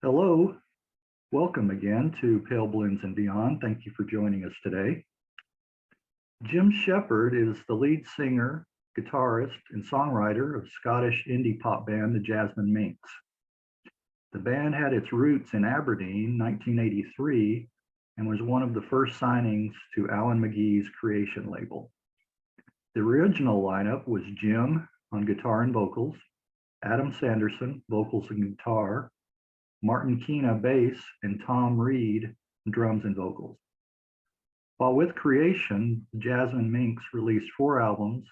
Hello, welcome again to Pale Blends and Beyond. Thank you for joining us today. Jim Shepherd is the lead singer, guitarist, and songwriter of Scottish indie pop band, the Jasmine Minks. The band had its roots in Aberdeen, 1983, and was one of the first signings to Alan McGee's Creation label. The original lineup was Jim on guitar and vocals, Adam Sanderson, vocals and guitar, Martin Keena bass, and Tom Reid drums and vocals. While with Creation, Jasmine Minks released 4 albums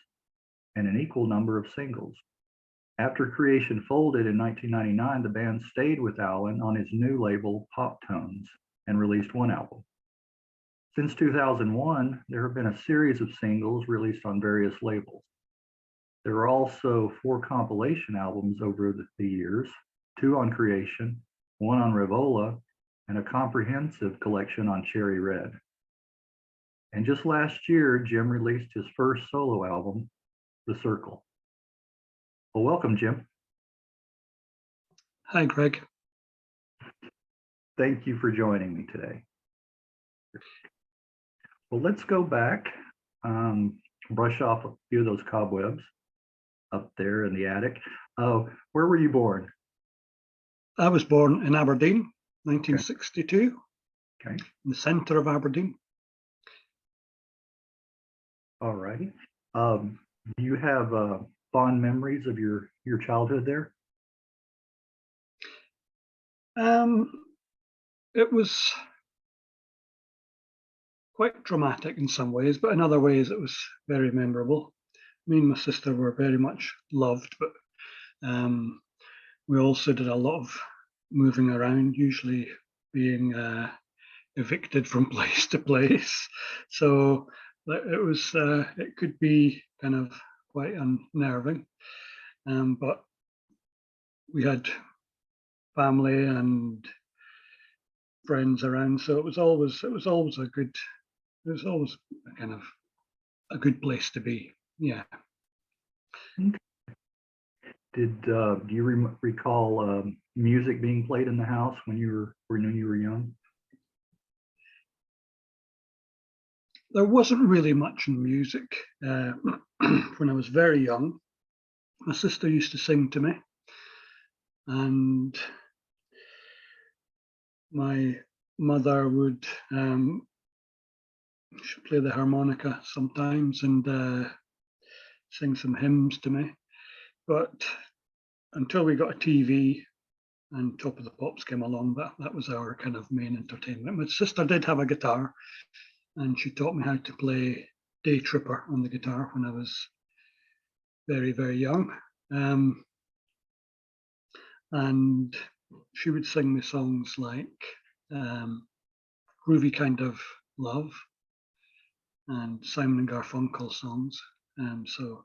and an equal number of singles. After Creation folded in 1999, the band stayed with Alan on his new label, Poptones, and released 1 album. Since 2001, there have been a series of singles released on various labels. There are also 4 compilation albums over the years, 2 on Creation, 1 on Rev-ola, and a comprehensive collection on Cherry Red. And just last year, Jim released his first solo album, The Circle. Well, welcome, Jim. Hi, Greg. Thank you for joining me today. Well, let's go back, brush off a few of those cobwebs up there in the attic. Where were you born? I was born in Aberdeen, 1962, Okay. in the centre of Aberdeen. All righty. Do you have fond memories of your childhood there? It was quite dramatic in some ways, but in other ways it was very memorable. Me and my sister were very much loved, but we also did a lot of moving around, usually being evicted from place to place. So it could be kind of quite unnerving. But we had family and friends around, so it was always a kind of a good place to be. Yeah. Okay. Do you recall music being played in the house when you were young? There wasn't really much in music when I was very young. My sister used to sing to me, and my mother would she'd play the harmonica sometimes and sing some hymns to me. But until we got a TV and Top of the Pops came along, that was our kind of main entertainment. My sister did have a guitar, and she taught me how to play Day Tripper on the guitar when I was very, very young. And she would sing me songs like Groovy Kind of Love and Simon and Garfunkel songs. So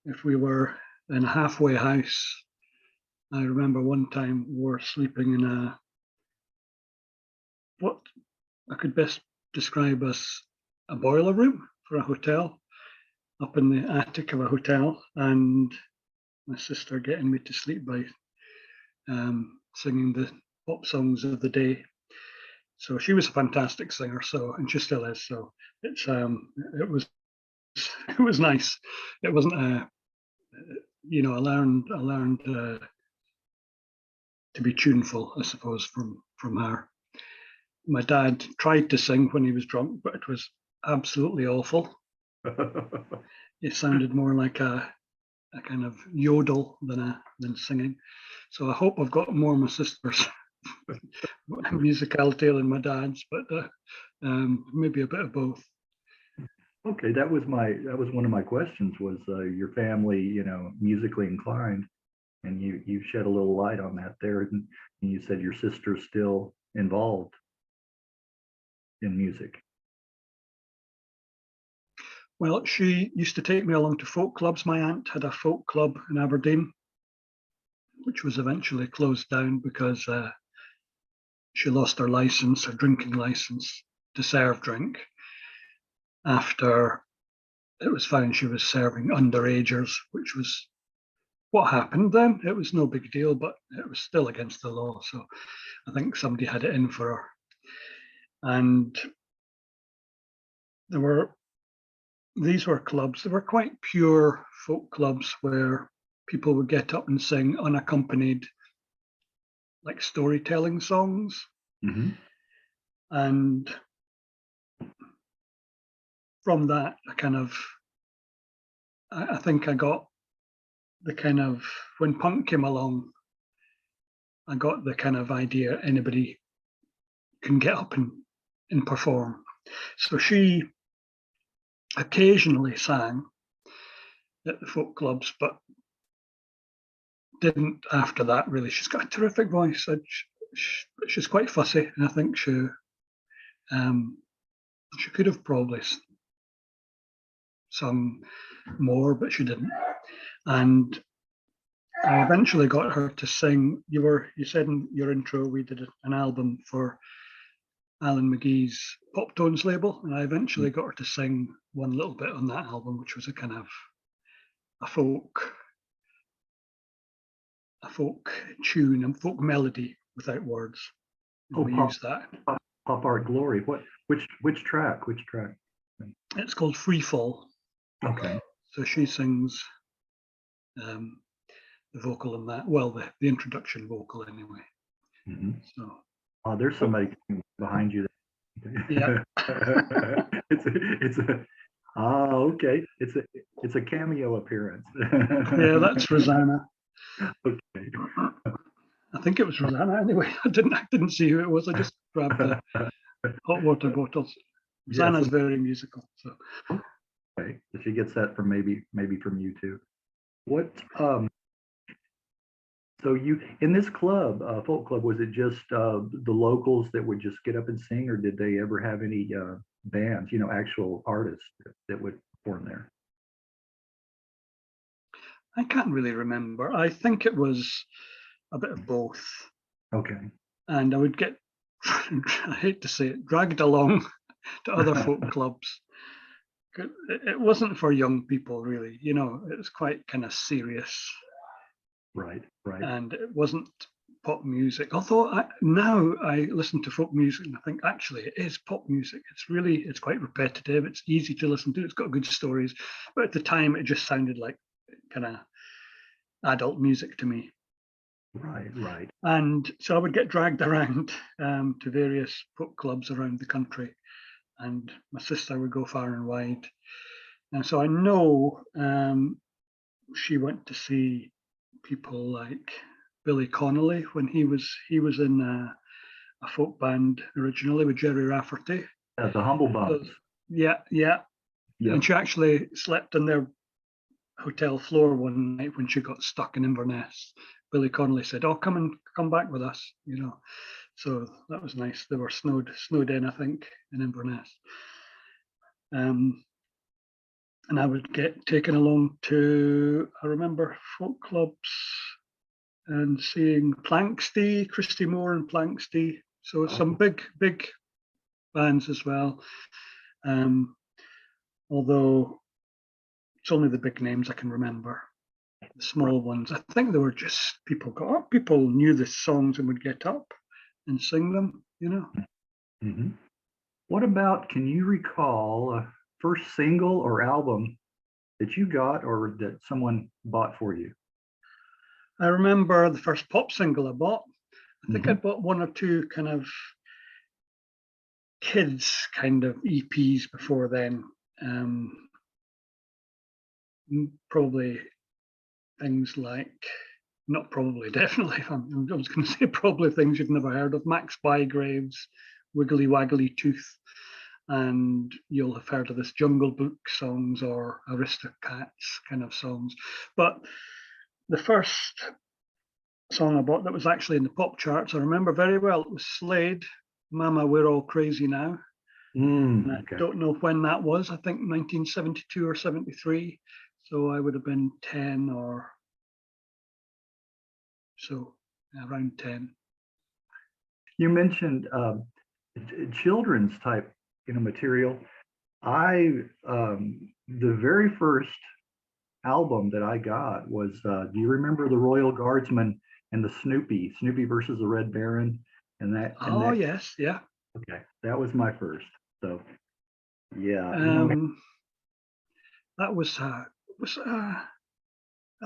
if we were in a halfway house, I remember one time we were sleeping in what I could best describe as a boiler room for a hotel, up in the attic of a hotel, and my sister getting me to sleep by singing the pop songs of the day. So she was a fantastic singer, and she still is. So it was nice. It wasn't I learned to be tuneful, I suppose, from her. My dad tried to sing when he was drunk, but it was absolutely awful. It sounded more like a kind of yodel than singing. So I hope I've got more of my sister's musicality than my dad's, but maybe a bit of both. Okay, that was one of my questions. Was your family, musically inclined? And you shed a little light on that there, and you said your sister's still involved in music. Well, she used to take me along to folk clubs. My aunt had a folk club in Aberdeen, which was eventually closed down because she lost her drinking license to serve drink, after it was found she was serving underagers, which was what happened then. It was no big deal, but it was still against the law. So I think somebody had it in for her. And these were clubs, they were quite pure folk clubs where people would get up and sing unaccompanied, like storytelling songs. Mm-hmm. And from that, I think I got the kind of, when punk came along, I got the kind of idea anybody can get up and perform. So she occasionally sang at the folk clubs, but didn't after that really. She's got a terrific voice. She's quite fussy, and I think she could have probably sung more, but she didn't. And I eventually got her to sing. You said in your intro we did an album for Alan McGee's Poptones label, and I eventually got her to sing one little bit on that album, which was a kind of a folk tune and folk melody without words. Oh, we use that. Pop Art Glory. Which track? Which track? It's called Free Fall. Okay. So she sings the vocal in that. Well, the introduction vocal anyway. Mm-hmm. So. Oh, there's somebody behind you. Yeah. Okay. It's a cameo appearance. Yeah, that's Rosanna. Okay. I think it was Rosanna anyway. I didn't see who it was. I just grabbed the hot water bottles. Rosanna's very musical. So. Okay. So she gets that from maybe from you too. What so you in this club, folk club, was it just the locals that would just get up and sing, or did they ever have any bands, actual artists that would perform there? I can't really remember. I think it was a bit of both. Okay. And I would get, I hate to say it, dragged along to other folk clubs. It wasn't for young people, really. It was quite kind of serious. Right. And it wasn't pop music. Although now I listen to folk music and I think actually it is pop music. It's quite repetitive. It's easy to listen to. It's got good stories. But at the time, it just sounded like kind of adult music to me. Right. And so I would get dragged around to various folk clubs around the country, and my sister would go far and wide. And so I know she went to see people like Billy Connolly when he was in a folk band originally with Jerry Rafferty. The Humble Bums. Yeah. Yep. And she actually slept on their hotel floor one night when she got stuck in Inverness. Billy Connolly said, "Oh, come back with us," So that was nice. They were snowed in, I think, in Inverness. And I would get taken along to, I remember, folk clubs and seeing Planxty, Christy Moore and Planxty. So some big bands as well. Although it's only the big names I can remember. The small ones, I think they were just people got up, people knew the songs and would get up and sing them, Mm-hmm. What about, can you recall a first single or album that you got or that someone bought for you? I remember the first pop single I bought. I think I bought one or two kind of kids kind of EPs before then. Probably things like, not probably, definitely. I was going to say probably things you've never heard of. Max Bygrave's Wiggly Waggly Tooth. And you'll have heard of this Jungle Book songs or Aristocats kind of songs. But the first song I bought that was actually in the pop charts, I remember very well, it was Slade, Mama, We're All Crazy Now. Okay. I don't know when that was, I think 1972 or 73. So I would have been 10 or so, around 10. You mentioned children's type material. The very first album that I got was, do you remember the Royal Guardsman and the Snoopy versus the Red Baron? And Oh that, yes, yeah. okay, that was my first. So yeah, Um, that was I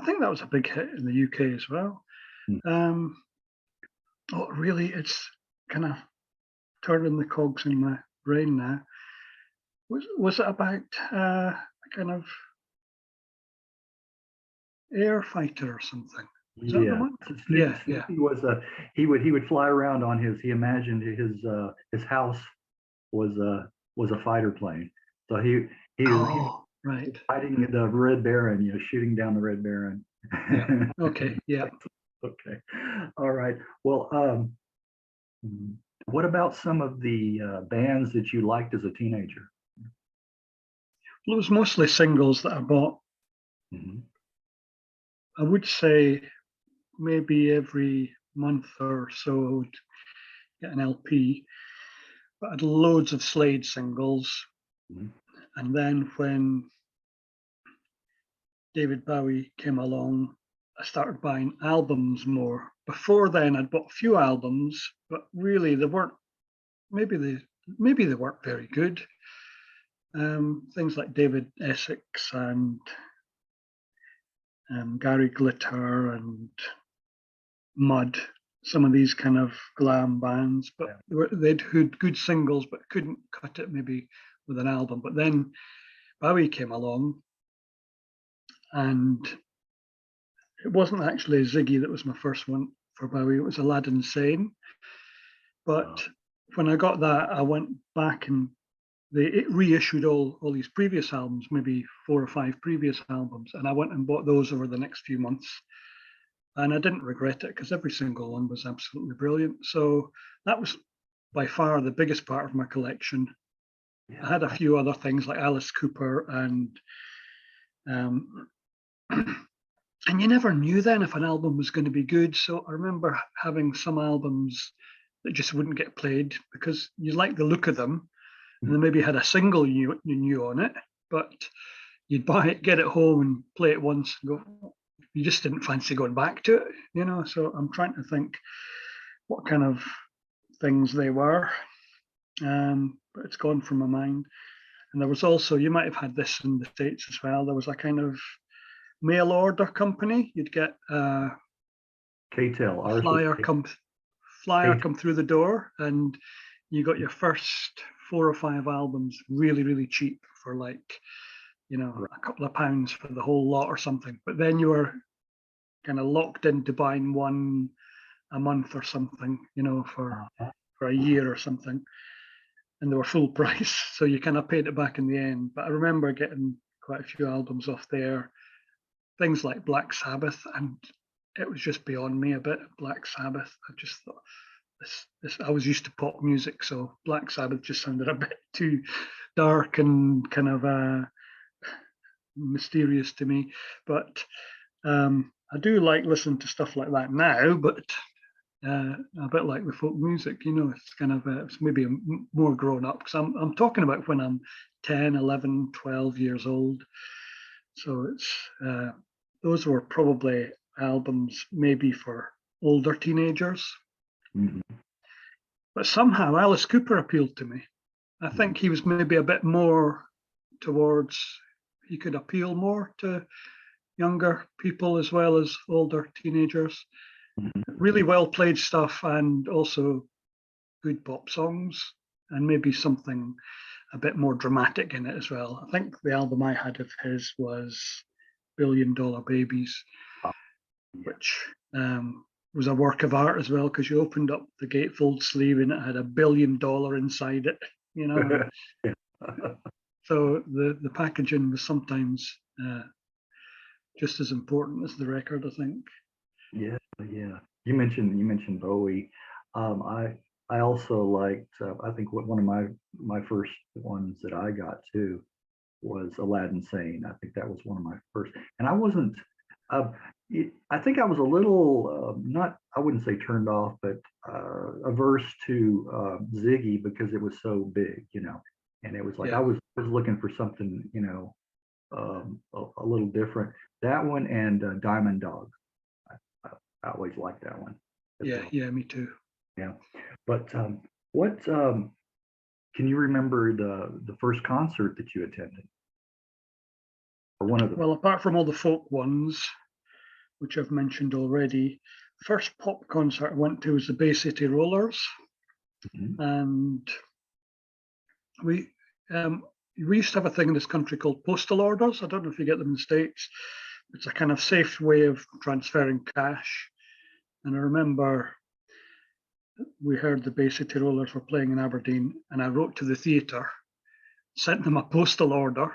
think that was a big hit in the UK as well. mm, Um, oh, really, it's kind of turning the cogs in my brain now. Was it about a kind of air fighter or something? Is that the yeah. one? Snoopy, Yeah, yeah. Snoopy was a he would fly around on he imagined his house was a fighter plane. So he was Oh, right. fighting the Red Baron, shooting down the Red Baron. Yeah. Okay. Yeah. Okay. All right. Well, what about some of the bands that you liked as a teenager? Well, it was mostly singles that I bought. Mhm. I would say maybe every month or so I would get an LP, but I had loads of Slade singles. Mhm. And then when David Bowie came along, I started buying albums more. Before then, I'd bought a few albums, but really they weren't. Maybe they weren't very good. Things like David Essex and Gary Glitter and Mud, some of these kind of glam bands, but Yeah. they'd had good singles, but couldn't cut it maybe with an album. But then Bowie came along, and it wasn't actually Ziggy that was my first one for Bowie. It was Aladdin Sane. Uh, But when I got that, I went back and they reissued all these previous albums, maybe 4 or 5 previous albums, and I went and bought those over the next few months. And I didn't regret it because every single one was absolutely brilliant. So that was by far the biggest part of my collection. I yeah. had a few other things like Alice Cooper um, and you never knew then if an album was going to be good. So I remember having some albums that just wouldn't get played because you like the look of them, and they maybe had a single you knew on it, but you'd buy it, get it home, and play it once, and go. You just didn't fancy going back to it. So I'm trying to think what kind of things they were, but it's gone from my mind. And there was also, you might have had this in the States as well. There was a kind of mail order company. You'd get K-Tel, a ours was flyer K-Tel. come through the door, and you got your first 4 or 5 albums really, really cheap for like, Right. a couple of pounds for the whole lot or something. But then you were kind of locked into buying one a month or something, Uh-huh. for a year or something. And they were full price. So you kind of paid it back in the end. But I remember getting quite a few albums off there, things like Black Sabbath, and it was just beyond me a bit. Black Sabbath, I just thought this. I was used to pop music, so Black Sabbath just sounded a bit too dark and kind of mysterious to me. But I do like listening to stuff like that now, but a bit like the folk music, it's kind of it's maybe more grown up because I'm talking about when I'm 10, 11, 12 years old. So it's those were probably albums maybe for older teenagers, Mhm. but somehow Alice Cooper appealed to me. I Mhm. think he was maybe a bit more towards, he could appeal more to younger people as well as older teenagers. Mhm. Really well played stuff and also good pop songs and maybe something a bit more dramatic in it as well. I think the album I had of his was Billion Dollar Babies, Oh, yeah. which was a work of art as well because you opened up the gatefold sleeve and it had $1 billion inside it, and Yeah. so the packaging was sometimes just as important as the record, I think. Yeah, yeah. You mentioned Bowie. I also liked. I think one of my first ones that I got too was Aladdin Sane. I think that was one of my first, and I wasn't. Uh, I think I was a little not. I wouldn't say turned off, but averse to Ziggy because it was so big, and it was like I Yeah. was looking for something, a little different. That one and Diamond Dog. I always liked that one. Yeah, yeah, me too. Yeah, but what can you remember the first concert that you attended, or one of the? Well, apart from all the folk ones, which I've mentioned already, first pop concert I went to was the Bay City Rollers, Mhm. and we we used to have a thing in this country called postal orders. I don't know if you get them in the States. It's a kind of safe way of transferring cash. And I remember we heard the Bay City Rollers were playing in Aberdeen, and I wrote to the theatre, sent them a postal order,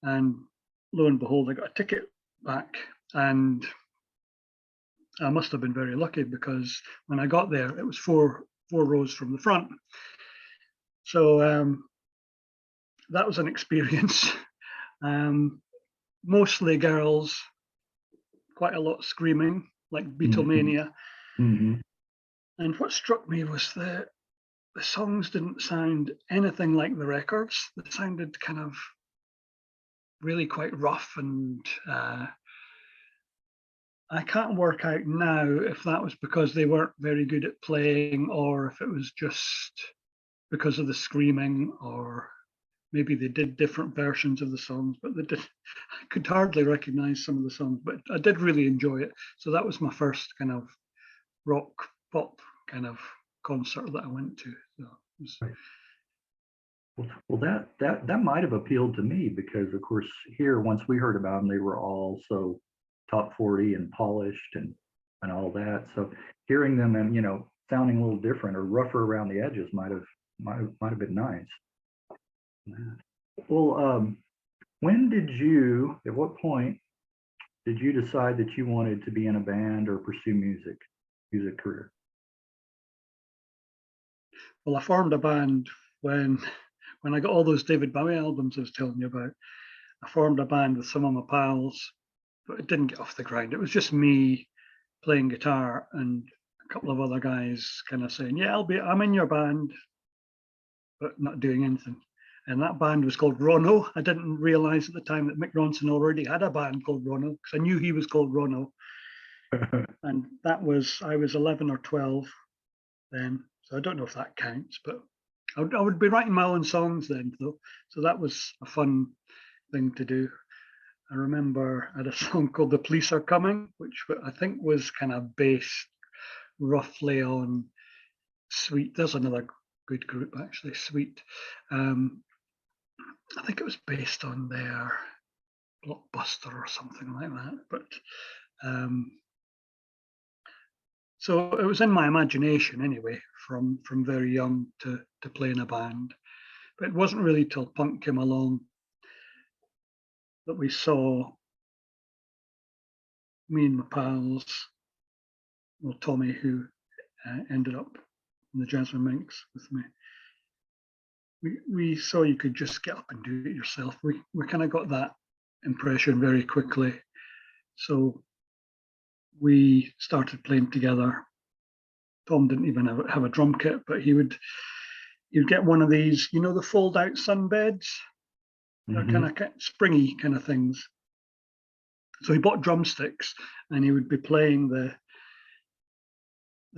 and lo and behold, I got a ticket back. And I must have been very lucky because when I got there, it was four rows from the front. So that was an experience. Mostly girls, quite a lot screaming, like Beatlemania. Mhm. And what struck me was that the songs didn't sound anything like the records. They sounded kind of really quite rough, and I can't work out now if that was because they weren't very good at playing or if it was just because of the screaming, or maybe they did different versions of the songs, but they did. I could hardly recognize some of the songs, but I did really enjoy it. So that was my first kind of rock pop kind of concert that I went to. So it was, Right. Well, that might have appealed to me because, of course, here once we heard about them, they were all so top 40 and polished and all that. So hearing them and sounding a little different or rougher around the edges might have been nice. Well, at what point did you decide that you wanted to be in a band or pursue music career? well, I formed a band when I got all those David Bowie albums I was telling you about. I formed a band with some of my pals, but it didn't get off the ground. It was just me playing guitar and a couple of other guys kind of saying, "Yeah, I'm in your band," but not doing anything. And that band was called Rono. I didn't realize at the time that Mick Ronson already had a band called Rono because I knew he was called Rono. And I was 11 or 12 then. So I don't know if that counts, but I would be writing my own songs then, though. So that was a fun thing to do. I remember I had a song called The Police Are Coming, which I think was kind of based roughly on Sweet. There's another good group, actually, Sweet. I think it was based on their Blockbuster or something like that. But so it was in my imagination anyway, from very young to play in a band. But it wasn't really till punk came along that we saw me and my pals, well, Tommy, who ended up in the Jasmine Minks with me. We saw you could just get up and do it yourself. We kind of got that impression very quickly. So we started playing together. Tom didn't even have a drum kit, but you'd get one of these, the fold out sunbeds. They're Mhm. kind of springy kind of things. So he bought drumsticks and he would be playing the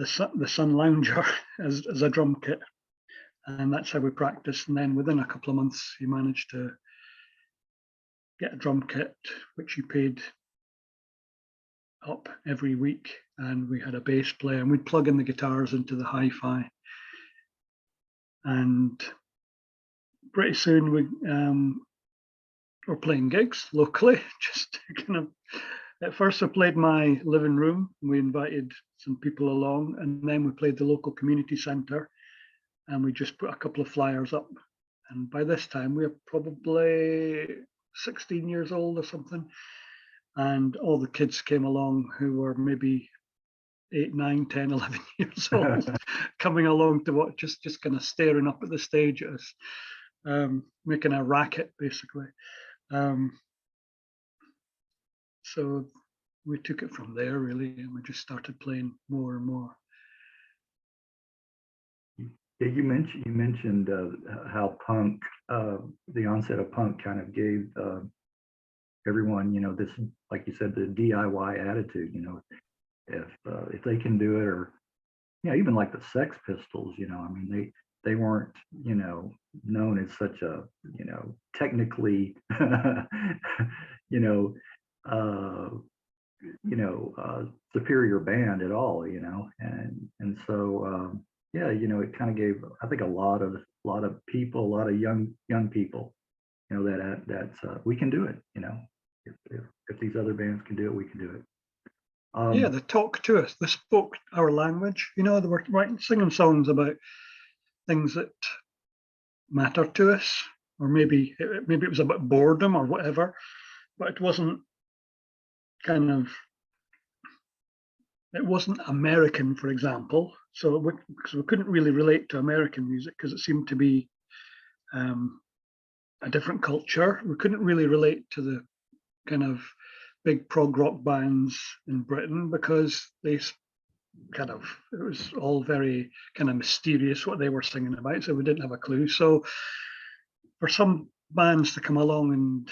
Sun Lounger as a drum kit. And that's how we practiced. And then within a couple of months, he managed to get a drum kit, which he paid up every week. And we had a bass player, and we'd plug in the guitars into the hi-fi. And pretty soon we were playing gigs locally. Just kind of, at first I played my living room. We invited some people along, and then we played the local community centre, and we just put a couple of flyers up. And by this time, we were probably 16 years old or something. And all the kids came along who were maybe 8, 9, 10, 11 years old, coming along to watch, just kind of staring up at the stage at us, making a racket, basically. So we took it from there, really, and we just started playing more and more. Yeah, you mentioned how punk, the onset of punk, kind of gave everyone, this, like you said, the DIY attitude, if they can do it, or even like the Sex Pistols, I mean, they weren't, known as such a, technically, you know, uh, superior band at all, and so yeah, it kind of gave, I think, a lot of people, a lot of young people, that's we can do it, if these other bands can do it, we can do it. Yeah, they talked to us. They spoke our language. They were writing, singing songs about things that matter to us, or maybe it was about boredom or whatever, but it wasn't it wasn't American, for example. So because we couldn't really relate to American music because it seemed to be a different culture. We couldn't really relate to the kind of big prog rock bands in Britain because it was all very kind of mysterious what they were singing about, so we didn't have a clue. So for some bands to come along and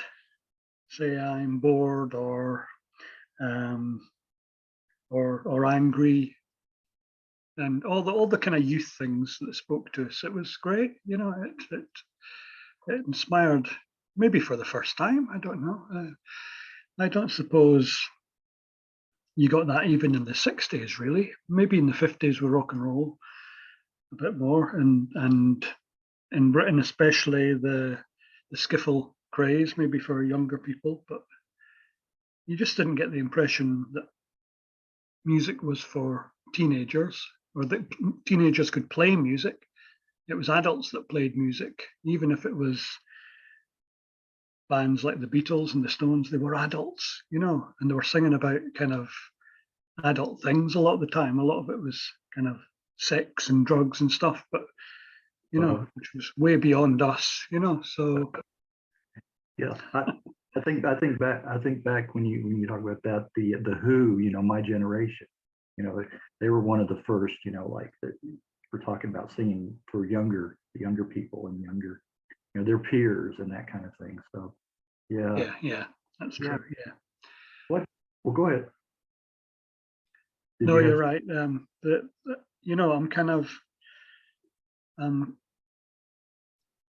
say I'm bored um, or angry, and all the kind of youth things that spoke to us, it was great. It inspired, maybe for the first time. I don't know. I don't suppose you got that even in the 60s, really. Maybe in the 50s with rock and roll a bit more, and in Britain especially the skiffle craze, maybe for younger people, but you just didn't get the impression that music was for teenagers, or that teenagers could play music. It was adults that played music, even if it was bands like the Beatles and the Stones. They were adults, and they were singing about kind of adult things a lot of the time. A lot of it was kind of sex and drugs and stuff, but which was way beyond us, So yeah, I think back when you talk about that, the Who, My Generation, they were one of the first, like that we're talking about singing for younger people and younger, their peers and that kind of thing. So yeah, that's true. Yeah. What? Well, go ahead. No, you're right. I'm kind of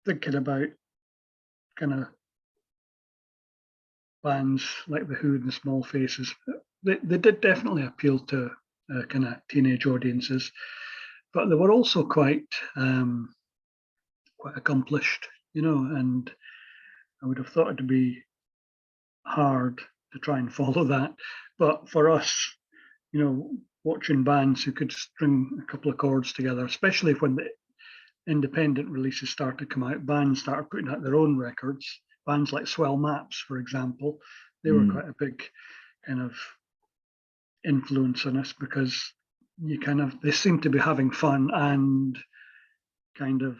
thinking about kind of bands like the Who and the Small Faces. They did definitely appeal to kind of teenage audiences, but they were also quite accomplished, and I would have thought it'd be hard to try and follow that. But for us, watching bands who could string a couple of chords together, especially when the independent releases started to come out, bands started putting out their own records. Bands like Swell Maps, for example, they were quite a big kind of influence on us because they seemed to be having fun and kind of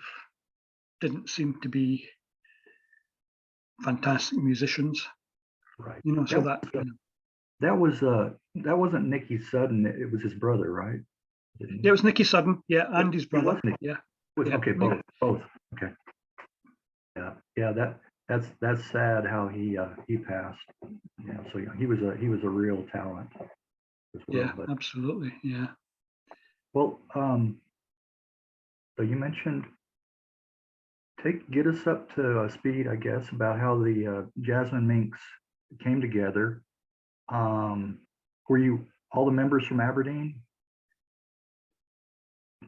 didn't seem to be fantastic musicians. Right. So that wasn't Nicky Sudden. It was his brother, right? It was Nicky Sudden, yeah, and his brother. Yeah. Okay, both. Okay. Yeah. That's sad how he passed. So he was a real talent as well. Yeah, absolutely. Yeah. Well, so you mentioned, get us up to speed, I guess, about how the Jasmine Minks came together. Were you all the members from Aberdeen?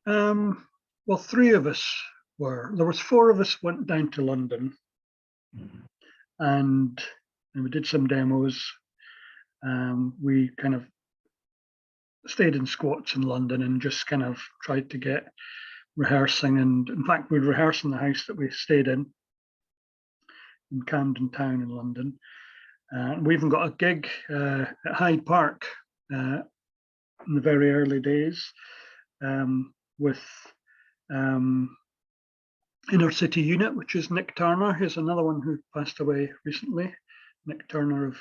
Well, three of us were. There was four of us went down to London, and we did some demos. We kind of stayed in squats in London and just kind of tried to get rehearsing. And in fact, we'd rehearse in the house that we stayed in Camden Town in London. We even got a gig at Hyde Park in the very early days with Inner City Unit, which is Nick Turner. He's another one who passed away recently. Nick Turner of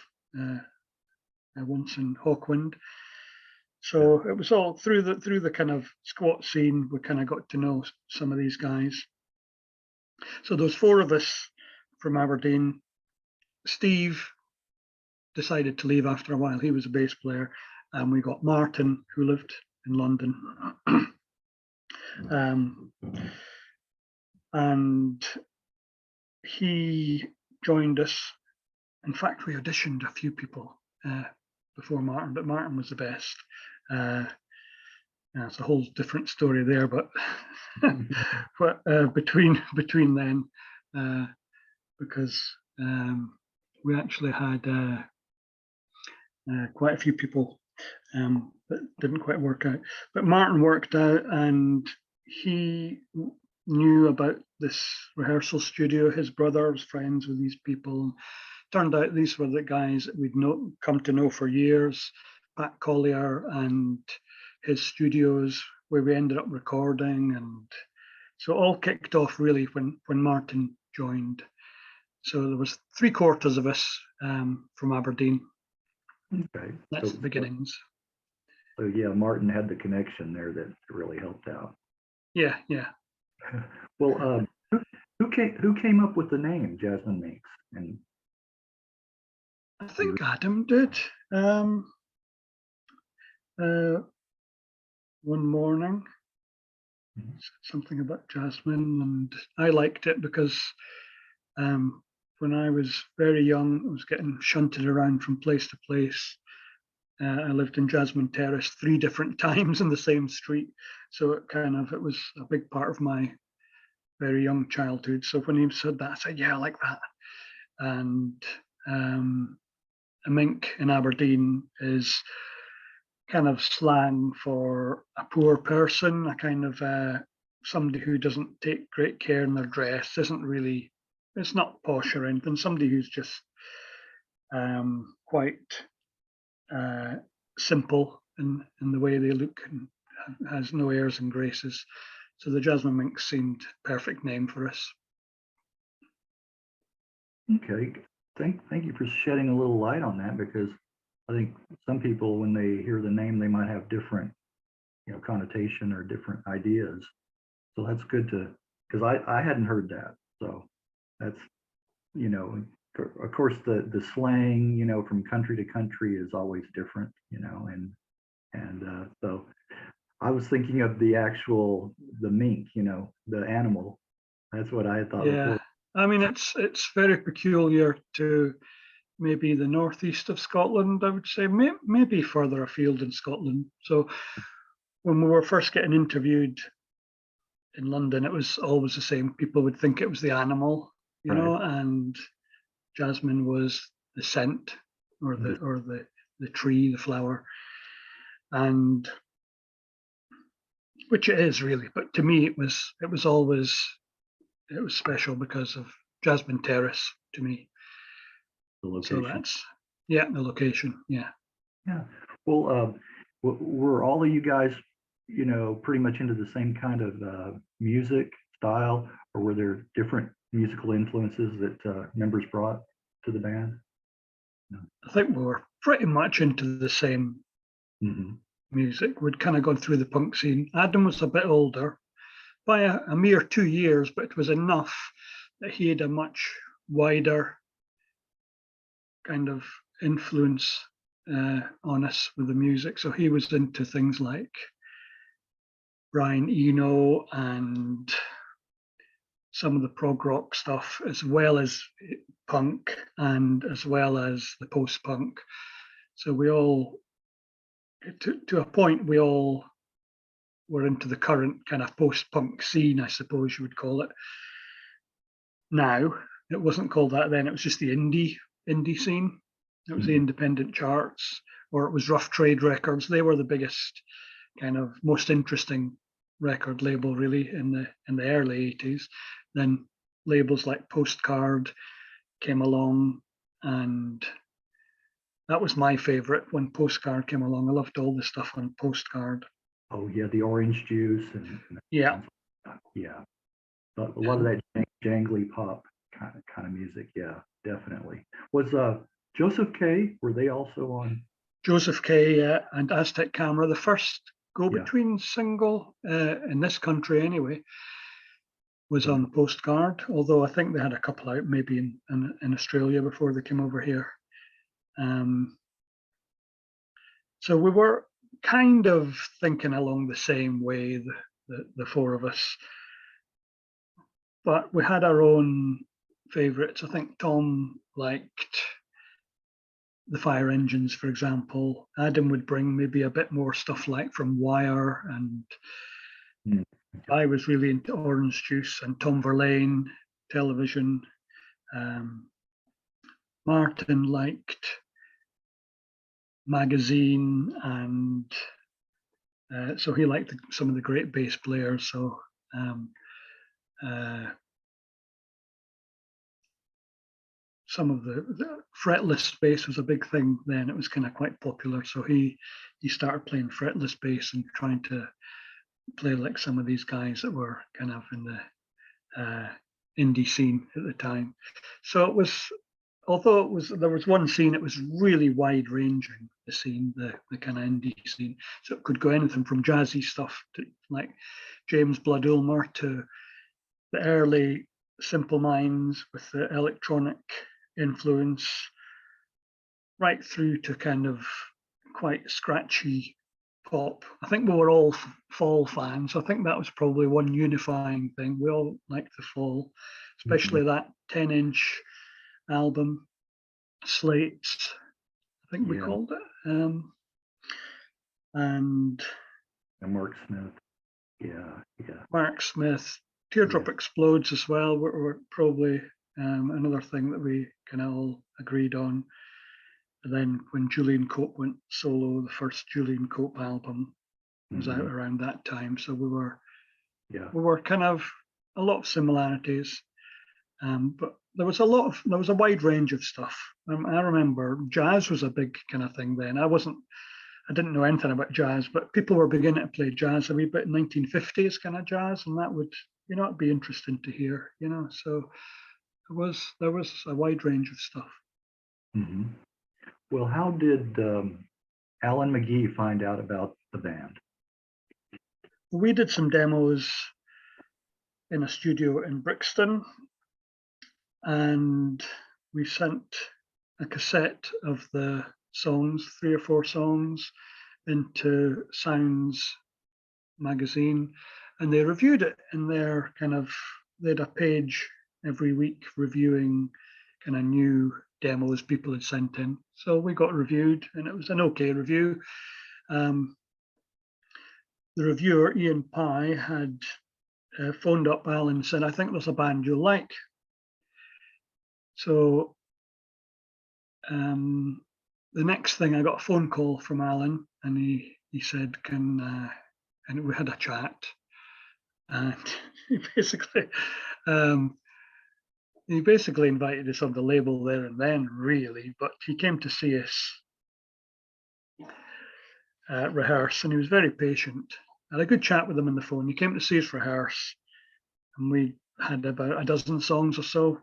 Once in Hawkwind. So it was all through the kind of squat scene. We kind of got to know some of these guys. So those four of us from Aberdeen. Steve decided to leave after a while. He was a bass player, and we got Martin, who lived in London. And he joined us. In fact, we auditioned a few people before Martin, but Martin was the best. It's a whole different story there, but between then, because we actually had quite a few people that didn't quite work out. But Martin worked out, and he knew about this rehearsal studio. His brother was friends with these people. Turned out these were the guys that we'd come to know for years. Pat Collier and his studios, where we ended up recording, and so all kicked off really when Martin joined. So there was 3/4 of us from Aberdeen. Okay, That's the beginnings. So yeah, Martin had the connection there that really helped out. Yeah. Well, who came up with the name Jasmine Minks? And I think Adam did. One morning, something about Jasmine, and I liked it because when I was very young, I was getting shunted around from place to place. I lived in Jasmine Terrace 3 different times in the same street, so it was a big part of my very young childhood. So when he said that, I said, yeah, I like that. And a mink in Aberdeen is kind of slang for a poor person, a kind of somebody who doesn't take great care in their dress, it's not posh or anything, somebody who's just quite simple in the way they look and has no airs and graces. So the Jasmine Minks seemed perfect name for us. Okay, thank you for shedding a little light on that, because I think some people, when they hear the name, they might have different, connotation or different ideas. So that's good because I hadn't heard that. So that's, of course the slang, from country to country is always different, and so I was thinking of the mink, the animal. That's what I thought. Yeah, before. I mean, it's very peculiar to maybe the northeast of Scotland, I would say, maybe further afield in Scotland. So when we were first getting interviewed in London, it was always the same. People would think it was the animal, and Jasmine was the scent or the tree, the flower, and which it is really. But to me, it was special because of Jasmine Terrace to me. The location. So that's the location. Yeah. Well, were all of you guys, pretty much into the same kind of music style, or were there different musical influences that members brought to the band? No. I think we were pretty much into the same music. We'd kind of gone through the punk scene. Adam was a bit older by a mere 2 years, but it was enough that he had a much wider kind of influence on us with the music. So he was into things like Brian Eno and some of the prog rock stuff, as well as punk and as well as the post-punk. So we all, to a point, we all were into the current kind of post-punk scene, I suppose you would call it. Now, it wasn't called that then, it was just the indie scene. It was the independent charts, or it was Rough Trade Records. They were the biggest, kind of most interesting record label really in the early 80s. Then labels like Postcard came along, and that was my favorite when Postcard came along. I loved all the stuff on Postcard. Oh yeah, the orange juice and yeah. A lot of that jangly pop kind of music. Yeah, definitely. Was Joseph K, were they also on? Joseph K and Aztec Camera, the first go-between single in this country anyway, was on Postcard, although I think they had a couple out maybe in Australia before they came over here. So we were kind of thinking along the same way, the four of us, but we had our own favorites. I think Tom liked the Fire Engines, for example. Adam would bring maybe a bit more stuff like from Wire, and I was really into Orange Juice and Tom Verlaine, Television. Martin liked Magazine, and so he liked some of the great bass players. So some of the fretless bass was a big thing then. It was kind of quite popular. So he started playing fretless bass and trying to play like some of these guys that were kind of in the indie scene at the time. So it was, although there was one scene, it was really wide ranging, the scene, the kind of indie scene. So it could go anything from jazzy stuff to like James Blood Ulmer to the early Simple Minds with the electronic influence, right through to kind of quite scratchy pop. I think we were all Fall fans. I think that was probably one unifying thing. We all liked the Fall, especially that 10-inch album, Slates, I think we called it. And Mark Smith. Mark Smith, Teardrop Explodes as well were probably another thing that we kind of all agreed on. And then when Julian Cope went solo, the first Julian Cope album was out around that time. So we were kind of a lot of similarities, but there was a wide range of stuff. I remember jazz was a big kind of thing then. I didn't know anything about jazz, but people were beginning to play jazz a wee bit in 1950s kind of jazz, and that would, it'd be interesting to hear, So there was a wide range of stuff. Mm-hmm. Well, how did Alan McGee find out about the band? We did some demos in a studio in Brixton, and we sent a cassette of the songs, 3 or 4 songs, into Sounds magazine, and they reviewed it in their they had a page every week reviewing kind of new demos people had sent in. So we got reviewed, and it was an okay review. The reviewer, Ian Pye, had phoned up Alan and said, I think there's a band you'll like. So the next thing, I got a phone call from Alan, and he said, and we had a chat, and he basically invited us on the label there and then, really, but he came to see us rehearse, and he was very patient. I had a good chat with him on the phone. He came to see us rehearse, and we had about a dozen songs or so.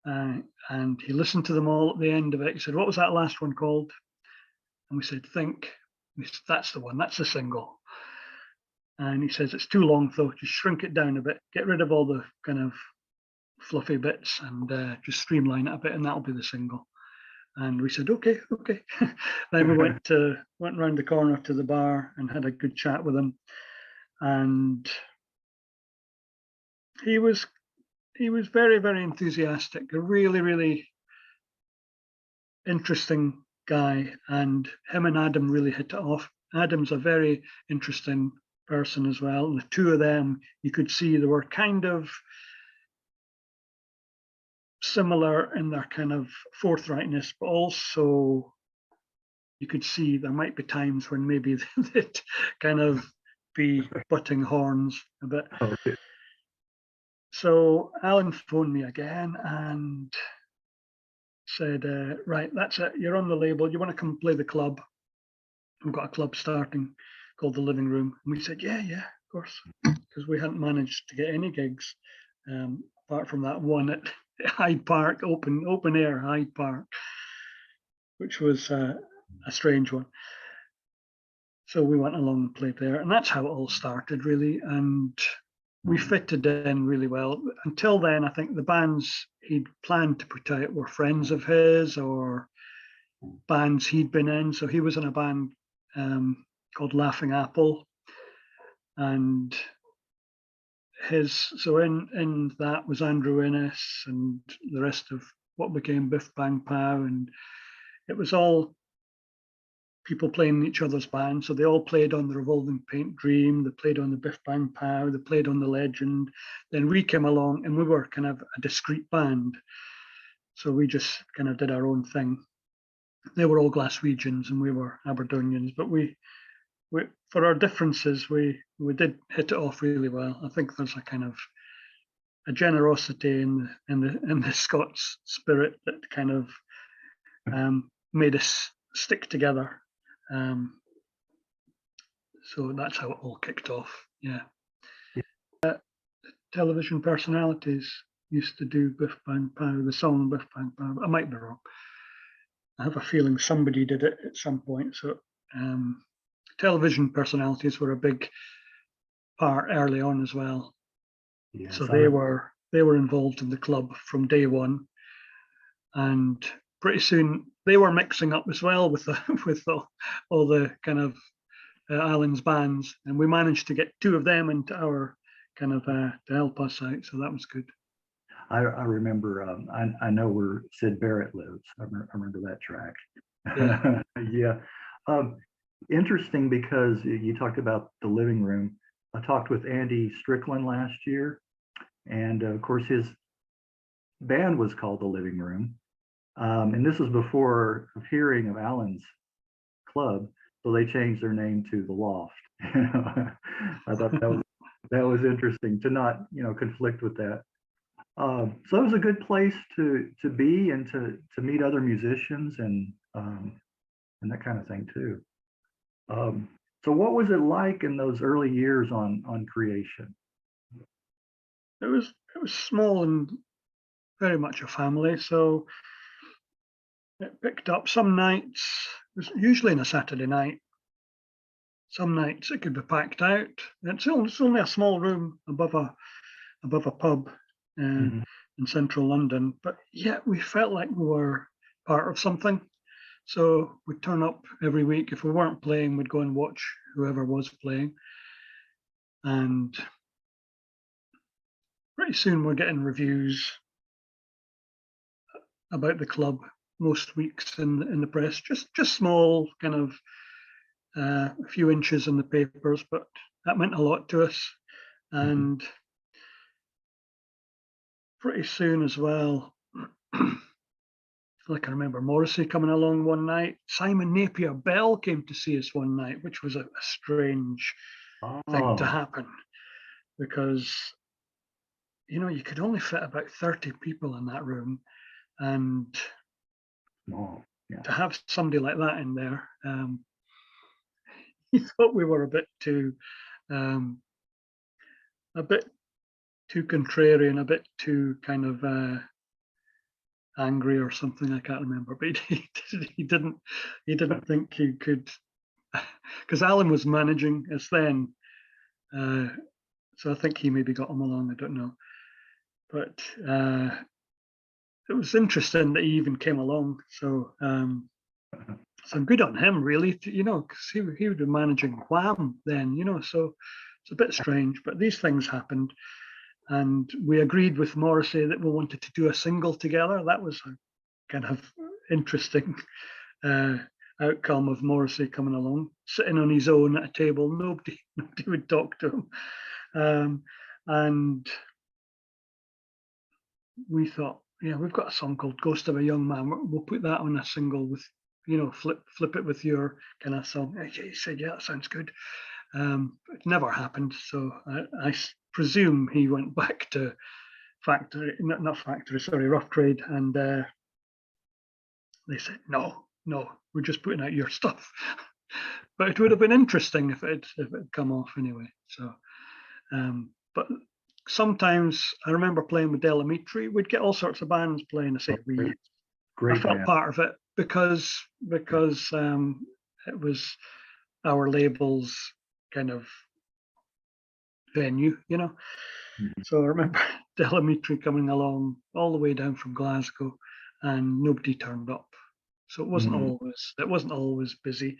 And he listened to them all at the end of it. He said, what was that last one called? And we said, Think. We said, that's the one, that's the single. And he says, it's too long though, just shrink it down a bit, get rid of all the kind of fluffy bits, and just streamline it a bit, and that'll be the single. And we said, okay. Then we went around the corner to the bar and had a good chat with him. And he was very, very enthusiastic, a really, really interesting guy. And him and Adam really hit it off. Adam's a very interesting person as well. And the two of them, you could see they were kind of similar in their kind of forthrightness, but also you could see there might be times when maybe they'd kind of be butting horns a bit. Okay. So Alan phoned me again and said, right, that's it, you're on the label, you want to come play the club? We've got a club starting called The Living Room. And we said, yeah, of course, because we hadn't managed to get any gigs apart from that one at Hyde Park, open air Hyde Park, which was a strange one. So we went along and played there, and that's how it all started, really. And we fitted in really well. Until then, I think the bands he'd planned to put out were friends of his, or bands he'd been in. So he was in a band called Laughing Apple, and in that was Andrew Innes and the rest of what became Biff Bang Pow, and it was all people playing in each other's bands. So they all played on the Revolving Paint Dream, they played on the Biff Bang Pow, they played on the Legend. Then we came along and we were kind of a discrete band. So we just kind of did our own thing. They were all Glaswegians and we were Aberdonians, but we for our differences, we did hit it off really well. I think there's a kind of a generosity in the Scots spirit that kind of made us stick together. So that's how it all kicked off. Yeah. Television personalities used to do Biff Bang Pow, the song Biff Bang Pow. I might be wrong. I have a feeling somebody did it at some point. So television personalities were a big part early on as well. Yes, so they were involved in the club from day one, and pretty soon they were mixing up as well with all the kind of Alan's bands, and we managed to get two of them into our kind of to help us out. So that was good. I remember. I know where Sid Barrett lives. I remember that track. Yeah. Yeah. Interesting, because you talked about the living room. I talked with Andy Strickland last year, and of course his band was called The Living Room. And this was before hearing of Alan's club, so they changed their name to The Loft. I thought that was interesting to not conflict with that. So it was a good place to be and to meet other musicians and that kind of thing too. So what was it like in those early years on Creation? It was small and very much a family. So it picked up some nights. It was usually on a Saturday night. Some nights it could be packed out. It's only a small room above a pub in central London, but yet we felt like we were part of something. So we'd turn up every week. If we weren't playing, we'd go and watch whoever was playing. And pretty soon we're getting reviews about the club most weeks in the press, just small, kind of a few inches in the papers, but that meant a lot to us. And pretty soon as well, like I remember Morrissey coming along one night. Simon Napier Bell came to see us one night, which was a strange thing to happen, because you could only fit about 30 people in that room, and to have somebody like that in there, he thought we were a bit too contrarian, a bit too kind of angry or something. I can't remember, but he didn't think he could, because Alan was managing us then, so I think he maybe got him along. I don't know, but it was interesting that he even came along. So so good on him, really, because he would be managing Wham then, so it's a bit strange, but these things happened. And we agreed with Morrissey that we wanted to do a single together. That was a kind of interesting outcome of Morrissey coming along, sitting on his own at a table. Nobody would talk to him. And we thought, yeah, we've got a song called Ghost of a Young Man. We'll put that on a single with, flip it with your kind of song. He said, yeah, that sounds good. It never happened. So I presume he went back to Rough Trade, and they said, no, we're just putting out your stuff. But it would have been interesting if it had come off anyway. So, but sometimes I remember playing with Delamitri. We'd get all sorts of bands playing. I say I felt part of it because it was our label's kind of venue, So I remember Delamitri coming along all the way down from Glasgow, and nobody turned up. So Mhm. it wasn't always busy.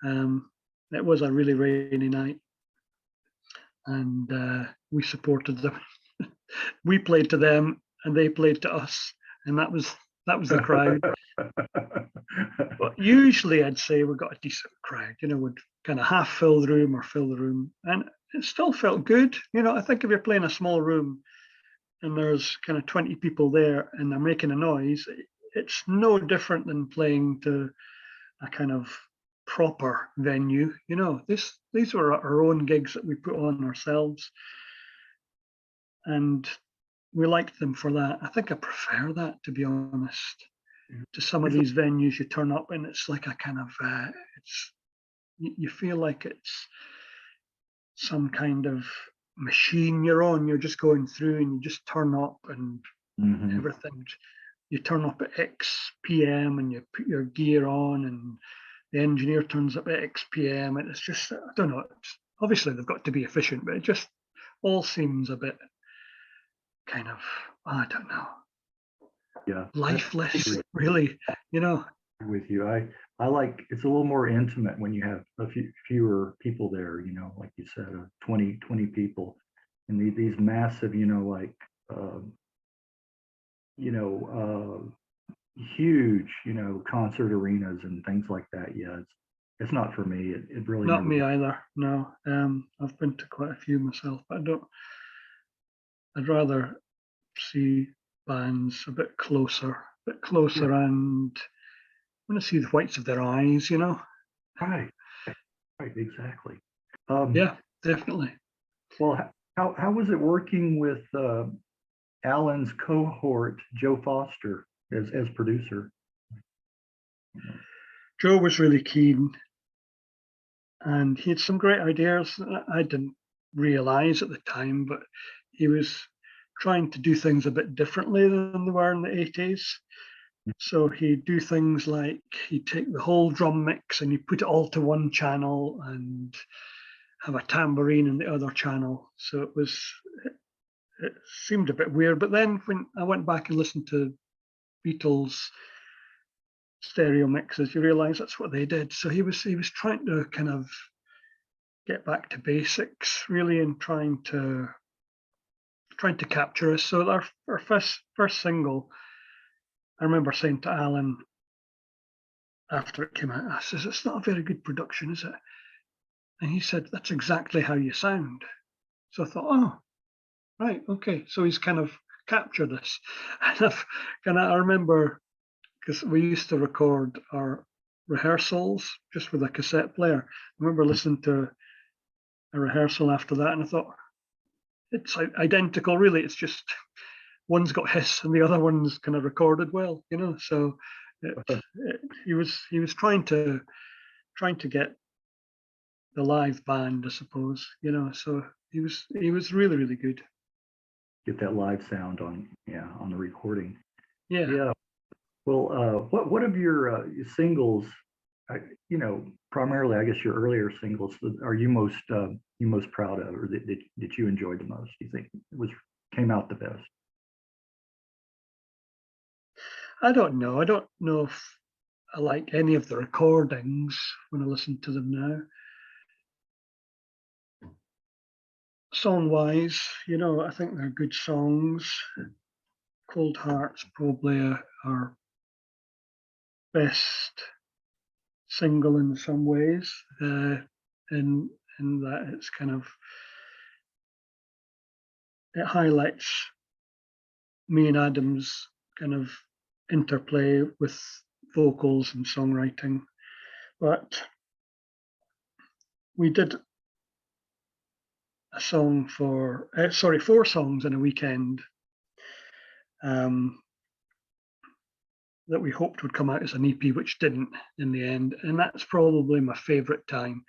It was a really rainy night, and we supported them. We played to them, and they played to us, and that was the crowd. But usually, I'd say we got a decent crowd. You know, would kind of half fill the room or fill the room, and it still felt good. You know, I think if you're playing a small room and there's kind of 20 people there and they're making a noise, it's no different than playing to a kind of proper venue. You know, these were our own gigs that we put on ourselves, and we liked them for that. I think I prefer that, to be honest, to some of It's these venues you turn up and it's like a kind of it's you feel like it's some kind of machine you're on. You're just going through and you just turn up and Mhm. everything. You turn up at X PM and you put your gear on and the engineer turns up at X PM and it's just, I don't know, it's, obviously they've got to be efficient, but it just all seems a bit kind of, I don't know, Yeah, I lifeless, agree really, you know. with you. I like it's a little more intimate when you have a fewer people there, you know, like you said, 20 people. And these massive, you know, like you know, huge, you know, concert arenas and things like that. Yeah, it's not for me. It really Not never me was. either, no. I've been to quite a few myself, but I'd rather see bands a bit Yeah, closer, and I want to see the whites of their eyes, you know. right, right, exactly. Um, Yeah, definitely. well, how was it working with Alan's cohort, Joe Foster, as producer? Joe was really keen, and he had some great ideas that I didn't realize at the time, but he was trying to do things a bit differently than they were in the 80s. So he'd do things like he'd take the whole drum mix and he'd put it all to one channel and have a tambourine in the other channel. So it seemed a bit weird. But then when I went back and listened to Beatles stereo mixes, you realize that's what they did. So he was trying to kind of get back to basics really and trying to capture us. So our first single, I remember saying to Alan after it came out, I says, it's not a very good production, is it? And he said, that's exactly how you sound. So I thought, oh, right, okay. So he's kind of captured us. And I remember because we used to record our rehearsals just with a cassette player. I remember listening to a rehearsal after that, and I thought it's identical. Really, it's just one's got hiss and the other one's kind of recorded well, you know. So he was trying to get the live band, I suppose, you know. So he was really really good. Get that live sound on, yeah, on the recording. Yeah. Yeah. Well, what of your singles, I, you know, primarily, I guess your earlier singles, are you most proud of, or that you enjoyed the most? You think it was came out the best? I don't know. I don't know if I like any of the recordings when I listen to them now. Song wise, you know, I think they're good songs. Cold Heart's probably our best single in some ways, in in that it's kind of it highlights me and Adam's kind of interplay with vocals and songwriting. But we did a song for sorry, four songs in a weekend, um, that we hoped would come out as an EP, which didn't in the end. And that's probably my favourite time.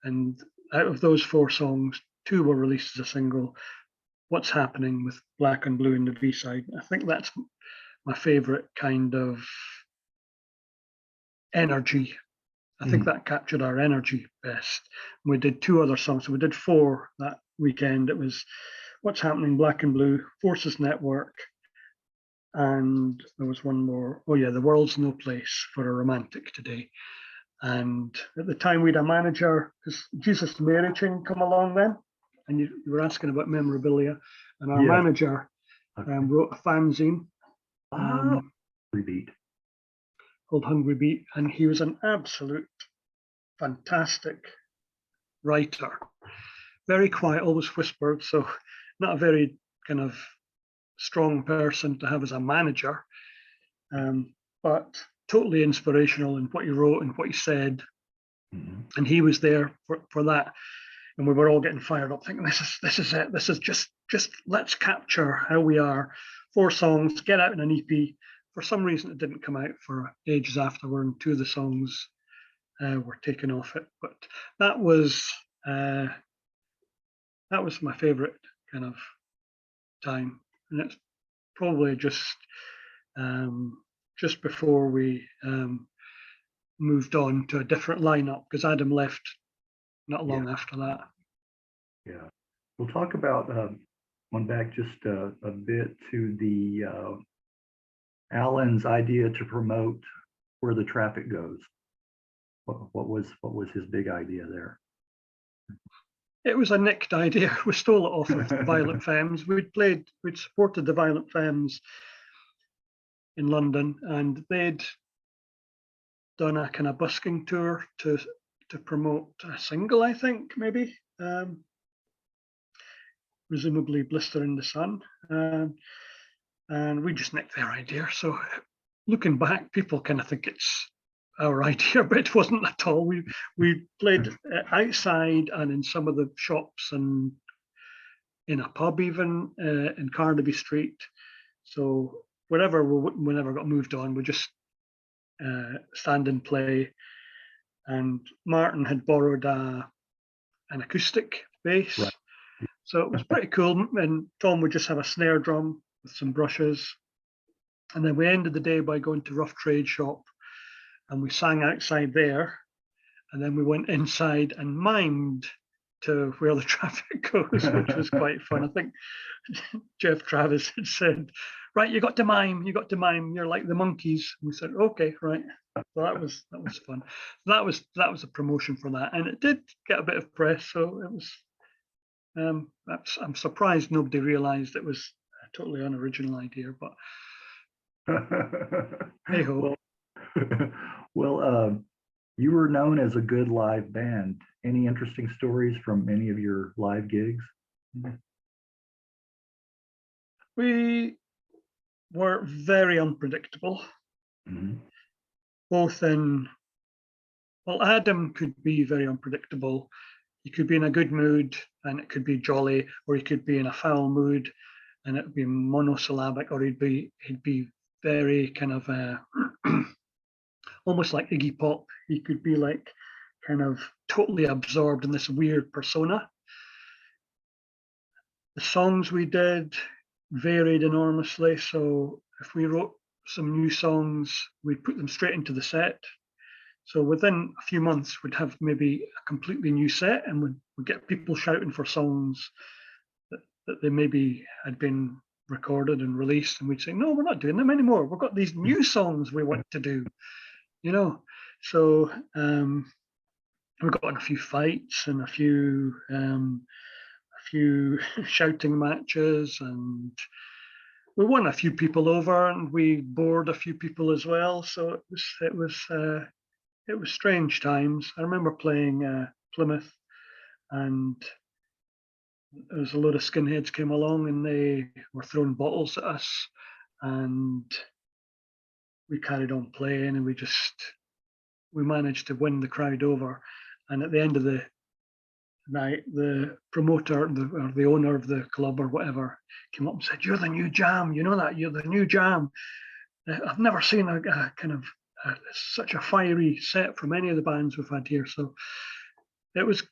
And out of those four songs, two were released as a single. What's Happening with Black and Blue in the B side. I think that's my favourite kind of energy. I think Mm. that captured our energy best. We did two other songs. So we did four that weekend. It was What's Happening, Black and Blue, Forces Network, and there was one more. Oh yeah, The World's No Place for a Romantic Today. And at the time we had a manager, because Jesus and Mary Chain come along then, and you were asking about memorabilia, and our Yes. manager wrote a fanzine Repeat. called Hungry Beat, and he was an absolute fantastic writer. Very quiet, always whispered, so not a very kind of strong person to have as a manager, but totally inspirational in what he wrote and what he said. And he was there for that, and we were all getting fired up, thinking, this is it. This is just let's capture how we are. 4 songs, get out in an EP. For some reason, it didn't come out for ages afterward, and 2 of the songs were taken off it. But that was my favorite kind of time, and it's probably just before we moved on to a different lineup, because Adam left not long after that. Yeah, we'll talk about going back just a bit to the Alan's idea to promote Where the Traffic Goes. What was his big idea there? It was a nicked idea. We stole it off of the Violent Femmes. We'd supported the Violent Femmes in London, and they'd done a kind of busking tour to promote a single, I think, maybe, presumably Blister in the Sun. And we just nicked their idea. So looking back, people kind of think it's our idea, but it wasn't at all. We played outside and in some of the shops and in a pub even in Carnaby Street. So wherever we never got moved on, we just stand and play. And Martin had borrowed an acoustic bass. Right. So it was pretty cool. And Tom would just have a snare drum with some brushes. And then we ended the day by going to Rough Trade Shop, and we sang outside there. And then we went inside and mimed to Where the Traffic Goes, which was quite fun. I think Jeff Travis had said, right, you got to mime, you're like the monkeys. And we said, okay, right. So that was fun. That was a promotion for that, and it did get a bit of press. So it was. I'm surprised nobody realised it was a totally unoriginal idea, but hey ho. Well, you were known as a good live band. Any interesting stories from any of your live gigs? We were very unpredictable. Both in, well, Adam could be very unpredictable. He could be in a good mood and it could be jolly, or he could be in a foul mood and it would be monosyllabic, or he'd be very kind of almost like Iggy Pop. He could be like kind of totally absorbed in this weird persona. The songs we did varied enormously. So if we wrote some new songs, we'd put them straight into the set. So within a few months, we'd have maybe a completely new set, and we'd get people shouting for songs that they maybe had been recorded and released, and we'd say, no, we're not doing them anymore. We've got these new songs we want to do, you know. So we got in a few fights and a few shouting matches, and we won a few people over, and we bored a few people as well. So it was strange times. I remember playing Plymouth, and there was a load of skinheads came along, and they were throwing bottles at us, and we carried on playing, and we managed to win the crowd over. And at the end of the night, the promoter or the owner of the club or whatever came up and said, "You're the new Jam. You know that? You're the new Jam. I've never seen a kind of such a fiery set from any of the bands we've had here." So it was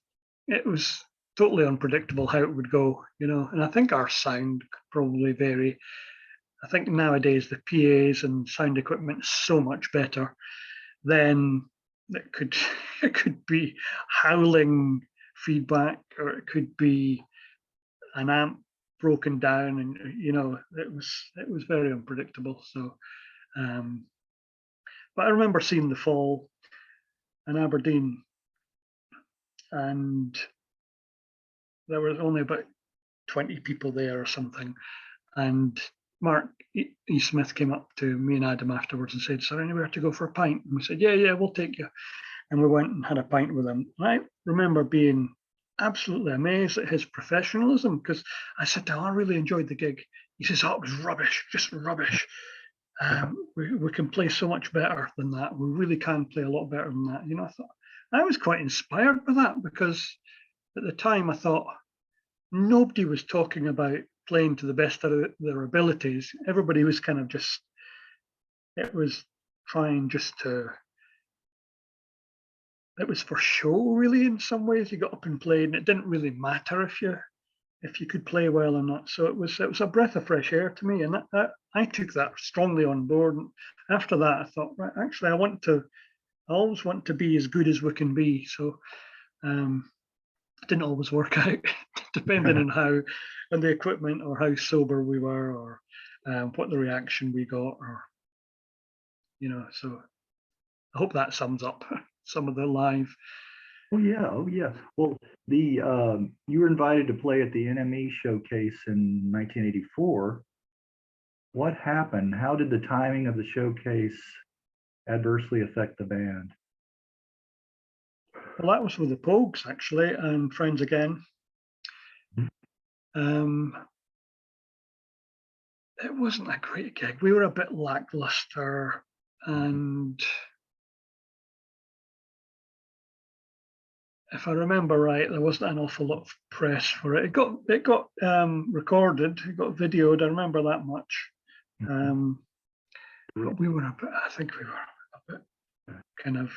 totally unpredictable how it would go, you know. And I think our sound could probably vary. I think nowadays the PAs and sound equipment is so much better. Then it could be howling feedback, or it could be an amp broken down, and it was very unpredictable. So, but I remember seeing the Fall in Aberdeen, and there was only about 20 people there or something. And Mark E. Smith came up to me and Adam afterwards and said, "Is there anywhere to go for a pint?" And we said, yeah, we'll take you. And we went and had a pint with him. And I remember being absolutely amazed at his professionalism, because I said to him, "I really enjoyed the gig." He says, "Oh, it was rubbish, just rubbish. We can play so much better than that. We really can play a lot better than that." I thought I was quite inspired by that, because at the time I thought nobody was talking about playing to the best of their abilities. Everybody was kind of just, it was trying just to, it was for show, really. In some ways, you got up and played, and it didn't really matter if you could play well or not. So it was a breath of fresh air to me, and I took that strongly on board. And after that, I thought, right, actually, I always want to be as good as we can be. So it didn't always work out, depending on the equipment, or how sober we were, or what the reaction we got, or So I hope that sums up some of the live. Oh yeah. Well, you were invited to play at the NME showcase in 1984. What happened? How did the timing of the showcase adversely affect the band? Well, that was with the Pogues, actually, and Friends Again. It wasn't a great gig. We were a bit lackluster, and if I remember right, there wasn't an awful lot of press for it. It got recorded, it got videoed. I remember that much. But we were I think we were a bit kind of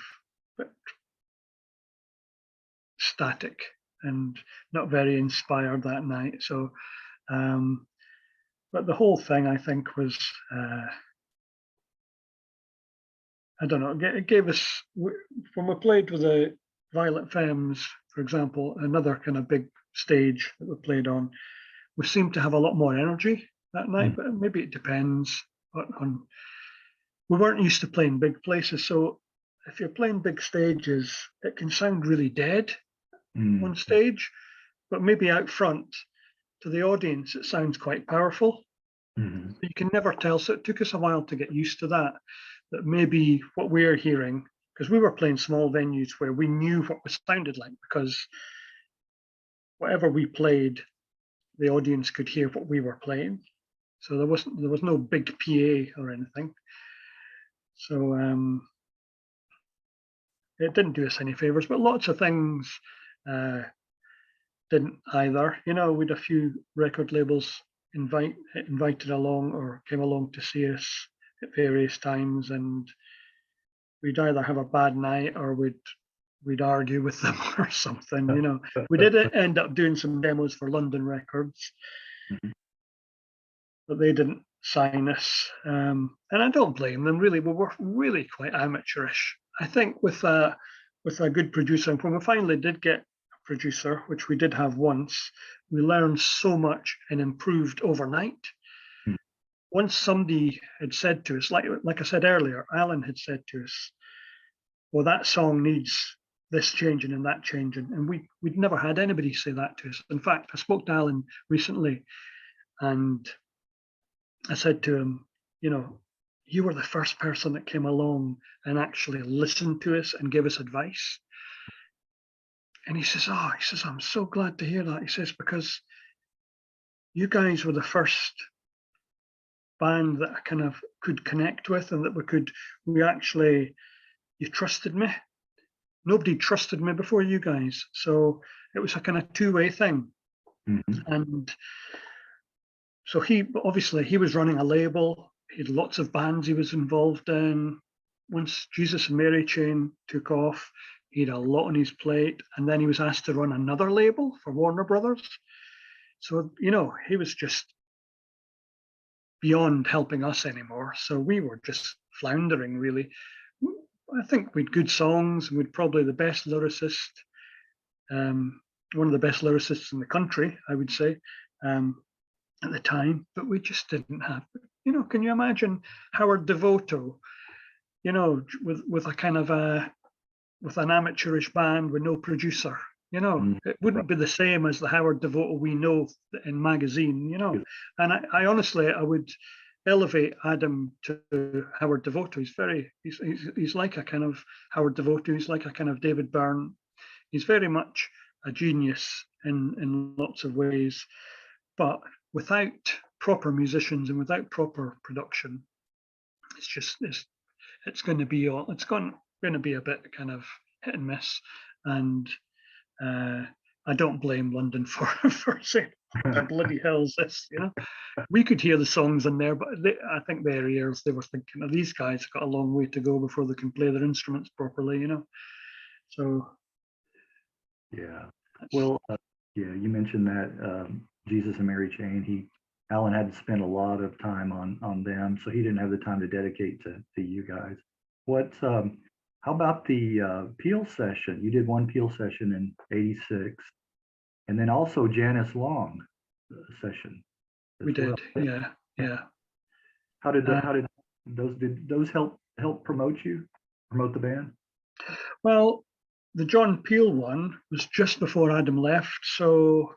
static and not very inspired that night. So, but the whole thing, I think, was I don't know. It gave us, when we played with the Violet Femmes, for example, another kind of big stage that we played on, we seemed to have a lot more energy that night. But maybe it depends on. We weren't used to playing big places, so if you're playing big stages, it can sound really dead on stage, but maybe out front to the audience, it sounds quite powerful. You can never tell. So it took us a while to get used to that maybe what we're hearing, because we were playing small venues where we knew what we sounded like, because whatever we played, the audience could hear what we were playing. So there was no big PA or anything. So it didn't do us any favors, but lots of things didn't either. We'd a few record labels invited along or came along to see us at various times, and we'd either have a bad night or we'd argue with them or something. We did end up doing some demos for London Records, but they didn't sign us, and I don't blame them, really. We were really quite amateurish. I think with a good producer, and when we finally did get a producer, which we did have once, we learned so much and improved overnight. Once somebody had said to us, like I said earlier, Alan had said to us, "Well, that song needs this changing and that changing," and we'd never had anybody say that to us. In fact, I spoke to Alan recently, and I said to him, "You were the first person that came along and actually listened to us and gave us advice." And he says, "I'm so glad to hear that." He says, "Because you guys were the first band that I kind of could connect with, and that you trusted me. Nobody trusted me before you guys. So it was a kind of two-way thing." And so he was running a label. He had lots of bands he was involved in. Once Jesus and Mary Chain took off, he had a lot on his plate, and then he was asked to run another label for Warner Brothers. So, he was just beyond helping us anymore. So we were just floundering, really. I think we'd good songs, and we'd probably the best lyricist, one of the best lyricists in the country, I would say. at the time, but we just didn't have. Can you imagine Howard Devoto? With a kind of with an amateurish band with no producer. It wouldn't be the same as the Howard Devoto we know in magazine. And I honestly, I would elevate Adam to Howard Devoto. He's like a kind of Howard Devoto. He's like a kind of David Byrne. He's very much a genius in lots of ways, but without proper musicians and without proper production, it's going to be a bit kind of hit and miss. And I don't blame London for saying the bloody hell's this. We could hear the songs in there, but I think their ears, they were thinking, these guys have got a long way to go before they can play their instruments properly. So yeah. Well, yeah, you mentioned that Jesus and Mary Chain. Alan had to spend a lot of time on them, so he didn't have the time to dedicate to you guys. How about the Peel session? You did one Peel session in '86, and then also Janice Long session. We did, well. Yeah. How did those help promote the band? Well, the John Peel one was just before Adam left, so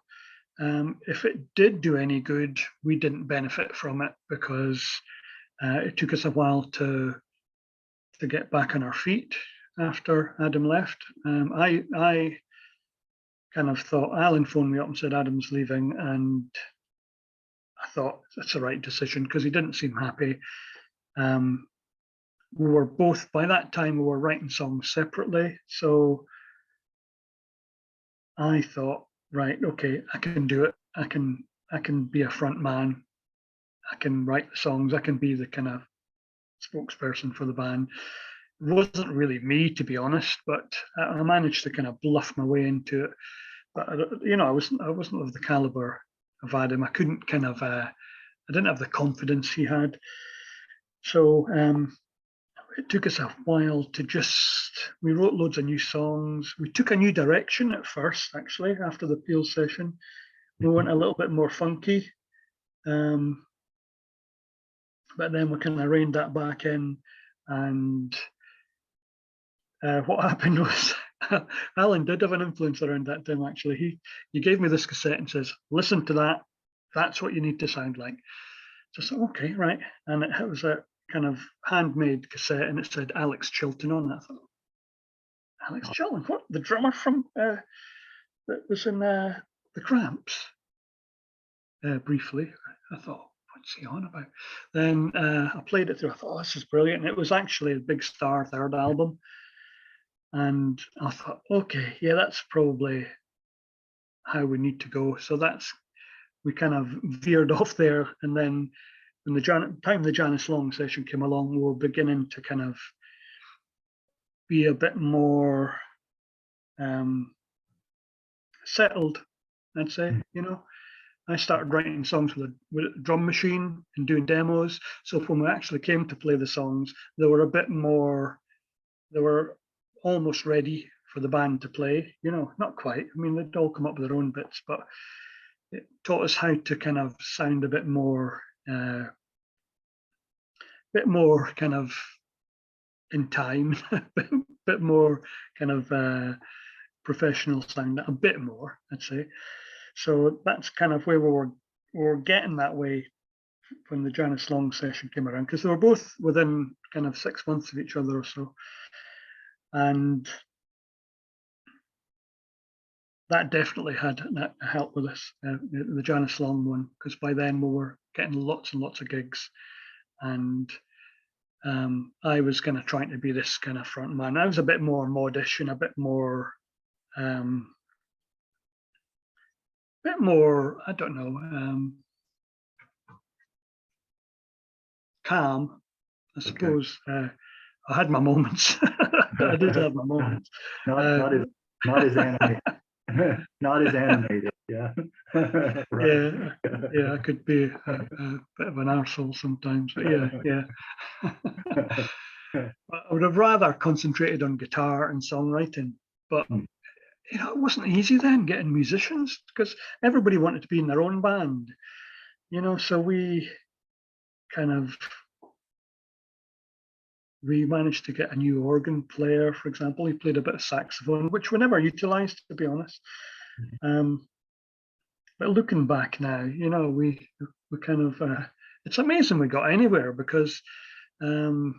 if it did do any good, we didn't benefit from it because it took us a while to get back on our feet after Adam left. I kind of thought, Alan phoned me up and said Adam's leaving, and I thought that's the right decision because he didn't seem happy. We were both, by that time, we were writing songs separately, so I thought, right, okay, I can do it. I can be a front man. I can write the songs. I can be the kind of spokesperson for the band. It wasn't really me, to be honest, but I managed to kind of bluff my way into it. But I wasn't of the caliber of Adam. I couldn't kind of I didn't have the confidence he had. So it took us a while to we wrote loads of new songs. We took a new direction at first, actually, after the Peel session. We went a little bit more funky. But then we kind of reined that back in, and what happened was Alan did have an influence around that time. Actually, he gave me this cassette and says, "Listen to that. That's what you need to sound like." So I said, "Okay, right." And it was a kind of handmade cassette, and it said Alex Chilton on it. I thought, Alex Chilton, what? The drummer from that was in the Cramps. Briefly, I thought, what's he on about? Then I played it through. I thought, oh, this is brilliant. And it was actually a Big Star third album. And I thought, okay, yeah, that's probably how we need to go. So we kind of veered off there. And then when the Janice Long session came along, we were beginning to kind of be a bit more settled, I'd say, I started writing songs with a drum machine and doing demos. So when we actually came to play the songs, they were almost ready for the band to play, not quite. I mean, they'd all come up with their own bits, but it taught us how to kind of sound a bit more kind of in time, a bit more kind of professional sound, a bit more, I'd say. So that's kind of where we were getting that way when the Janice Long session came around, because they were both within kind of 6 months of each other or so. And that definitely had help with us, the Janice Long one, because by then we were getting lots and lots of gigs. And I was kind of trying to be this kind of front man. I was a bit more modish and a bit more I don't know, calm, I suppose. Okay. I had my moments. I did have my moments. Not as animated. Not as animated. Yeah. Right. Yeah. I could be a bit of an arsehole sometimes. But yeah. I would have rather concentrated on guitar and songwriting, but it wasn't easy then getting musicians because everybody wanted to be in their own band. you know, so kind of we managed to get a new organ player, for example. He played a bit of saxophone, which we never utilized, to be honest. But looking back now, you know, we kind of it's amazing we got anywhere, because when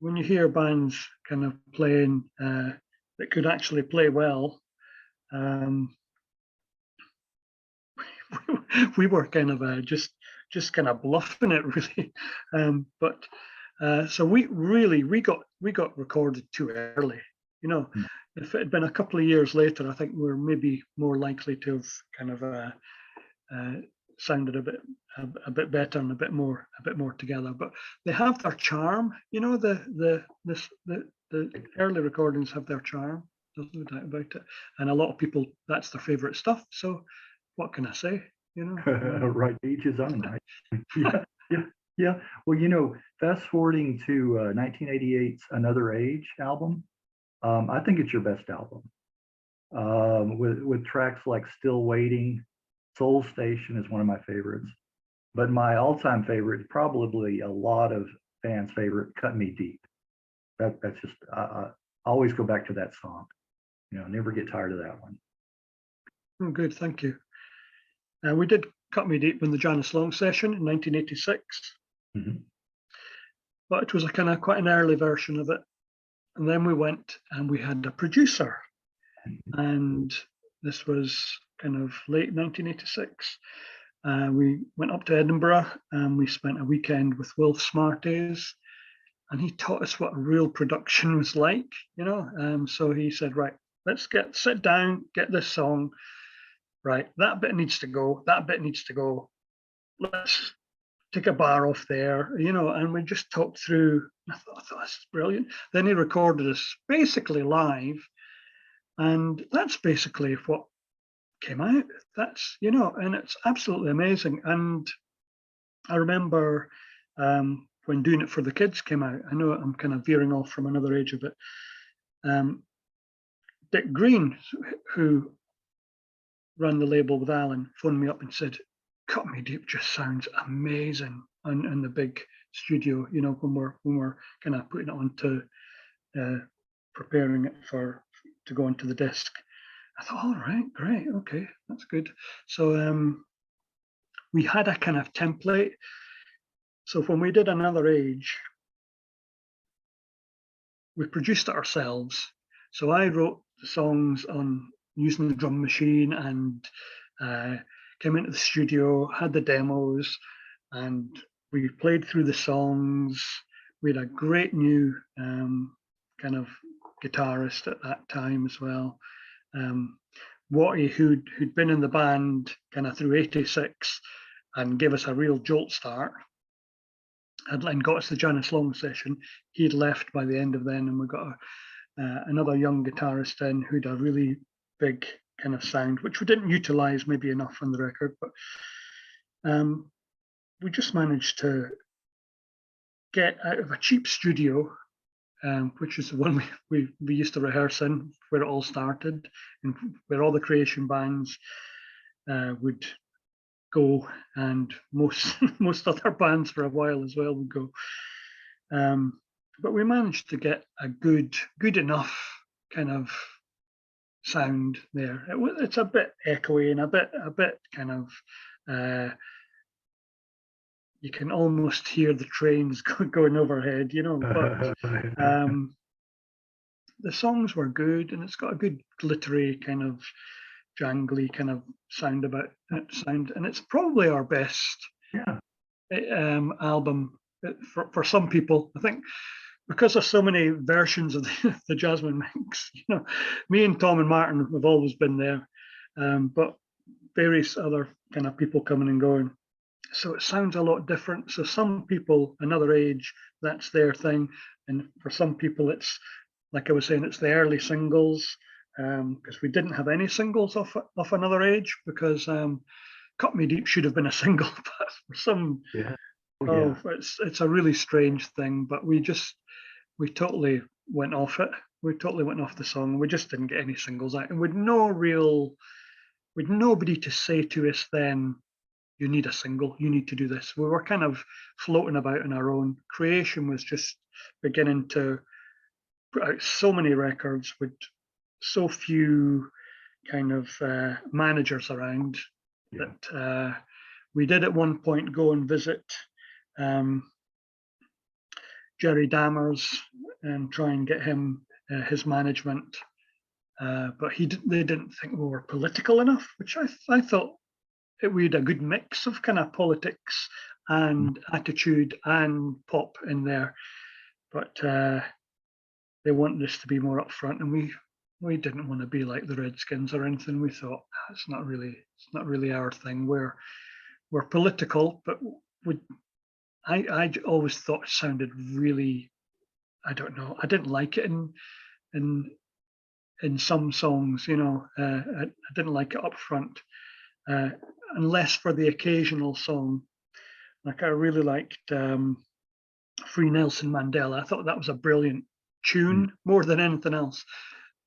you hear bands kind of playing that could actually play well, we were kind of just kind of bluffing it, really. But so we got recorded too early. You know, Mm. if it had been a couple of years later, I think we're maybe more likely to have kind of sounded a bit better and a bit more together. But they have their charm. You know, the early recordings have their charm. There's no doubt about it. And a lot of people, that's their favorite stuff. So what can I say? You know, Right, to each his own, right? Yeah, yeah, yeah. Well, you know, fast forwarding to 1988's Another Age album, I think it's your best album. With tracks like Still Waiting, Soul Station is one of my favorites. But my all-time favorite, probably a lot of fans' favorite, Cut Me Deep. That's just I always go back to that song. You know, never get tired of that one. oh, good, thank you. We did Cut Me Deep in the Janice Long session in 1986, Mhm. but it was a kind of quite an early version of it. And then we went and we had a producer, and this was kind of late 1986. We went up to Edinburgh and we spent a weekend with Will Smarties, and he taught us what real production was like, you know. So he said, right, let's sit down, get this song right. That bit needs to go. That bit needs to go. Let's take a bar off there, you know. And we just talked through. I thought that's brilliant. Then he recorded us basically live, and that's basically what came out. That's, you know, and it's absolutely amazing. And I remember when Doing It for the Kids came out. I know I'm kind of veering off from Another Age a bit. Dick Green, who ran the label with Alan, phoned me up and said, Cut Me Deep just sounds amazing in the big studio, you know, when we're kind of putting it onto preparing it to go onto the disc. I thought, all right, great, okay, that's good. So we had a kind of template. So when we did Another Age, we produced it ourselves. So I wrote the songs on using the drum machine, and came into the studio, had the demos, and we played through the songs. We had a great new kind of guitarist at that time as well. Watty, who'd been in the band kind of through '86 and gave us a real jolt start, and got us the Janice Long session. He'd left by the end of then, and we got another young guitarist in who'd a really big kind of sound, which we didn't utilize maybe enough on the record, but we just managed to get out of a cheap studio, which is the one we used to rehearse in, where it all started, and where all the creation bands would go, and most most other bands for a while as well would go. But we managed to get a good enough kind of sound there. It's a bit echoey and a bit kind of you can almost hear the trains going overhead, you know. But the songs were good, and it's got a good glittery kind of jangly kind of sound about it. And it's probably our best Yeah. album for some people. I think because there's so many versions of the Jasmine Minks, you know, me and Tom and Martin have always been there, but various other kind of people coming and going. So it sounds a lot different. So some people, Another Age, that's their thing. And for some people, it's, like I was saying, it's the early singles, because we didn't have any singles off Another Age, because Cut Me Deep should have been a single, but for some, Yeah. Oh, yeah. it's a really strange thing. But we totally went off it. We totally went off the song. We just didn't get any singles out, and with nobody to say to us then, you need a single, you need to do this. We were kind of floating about on our own. Creation was just beginning to put out so many records with so few kind of managers around that we did at one point go and visit Jerry Dammers and try and get him his management. But they didn't think we were political enough, which I thought we had a good mix of kind of politics and attitude and pop in there. But they wanted us to be more upfront, and we didn't want to be like the Redskins or anything. We thought it's not really our thing. We're political, but I always thought it sounded really, I don't know, I didn't like it in some songs, you know. I didn't like it up front, unless for the occasional song. Like I really liked Free Nelson Mandela. I thought that was a brilliant tune more than anything else.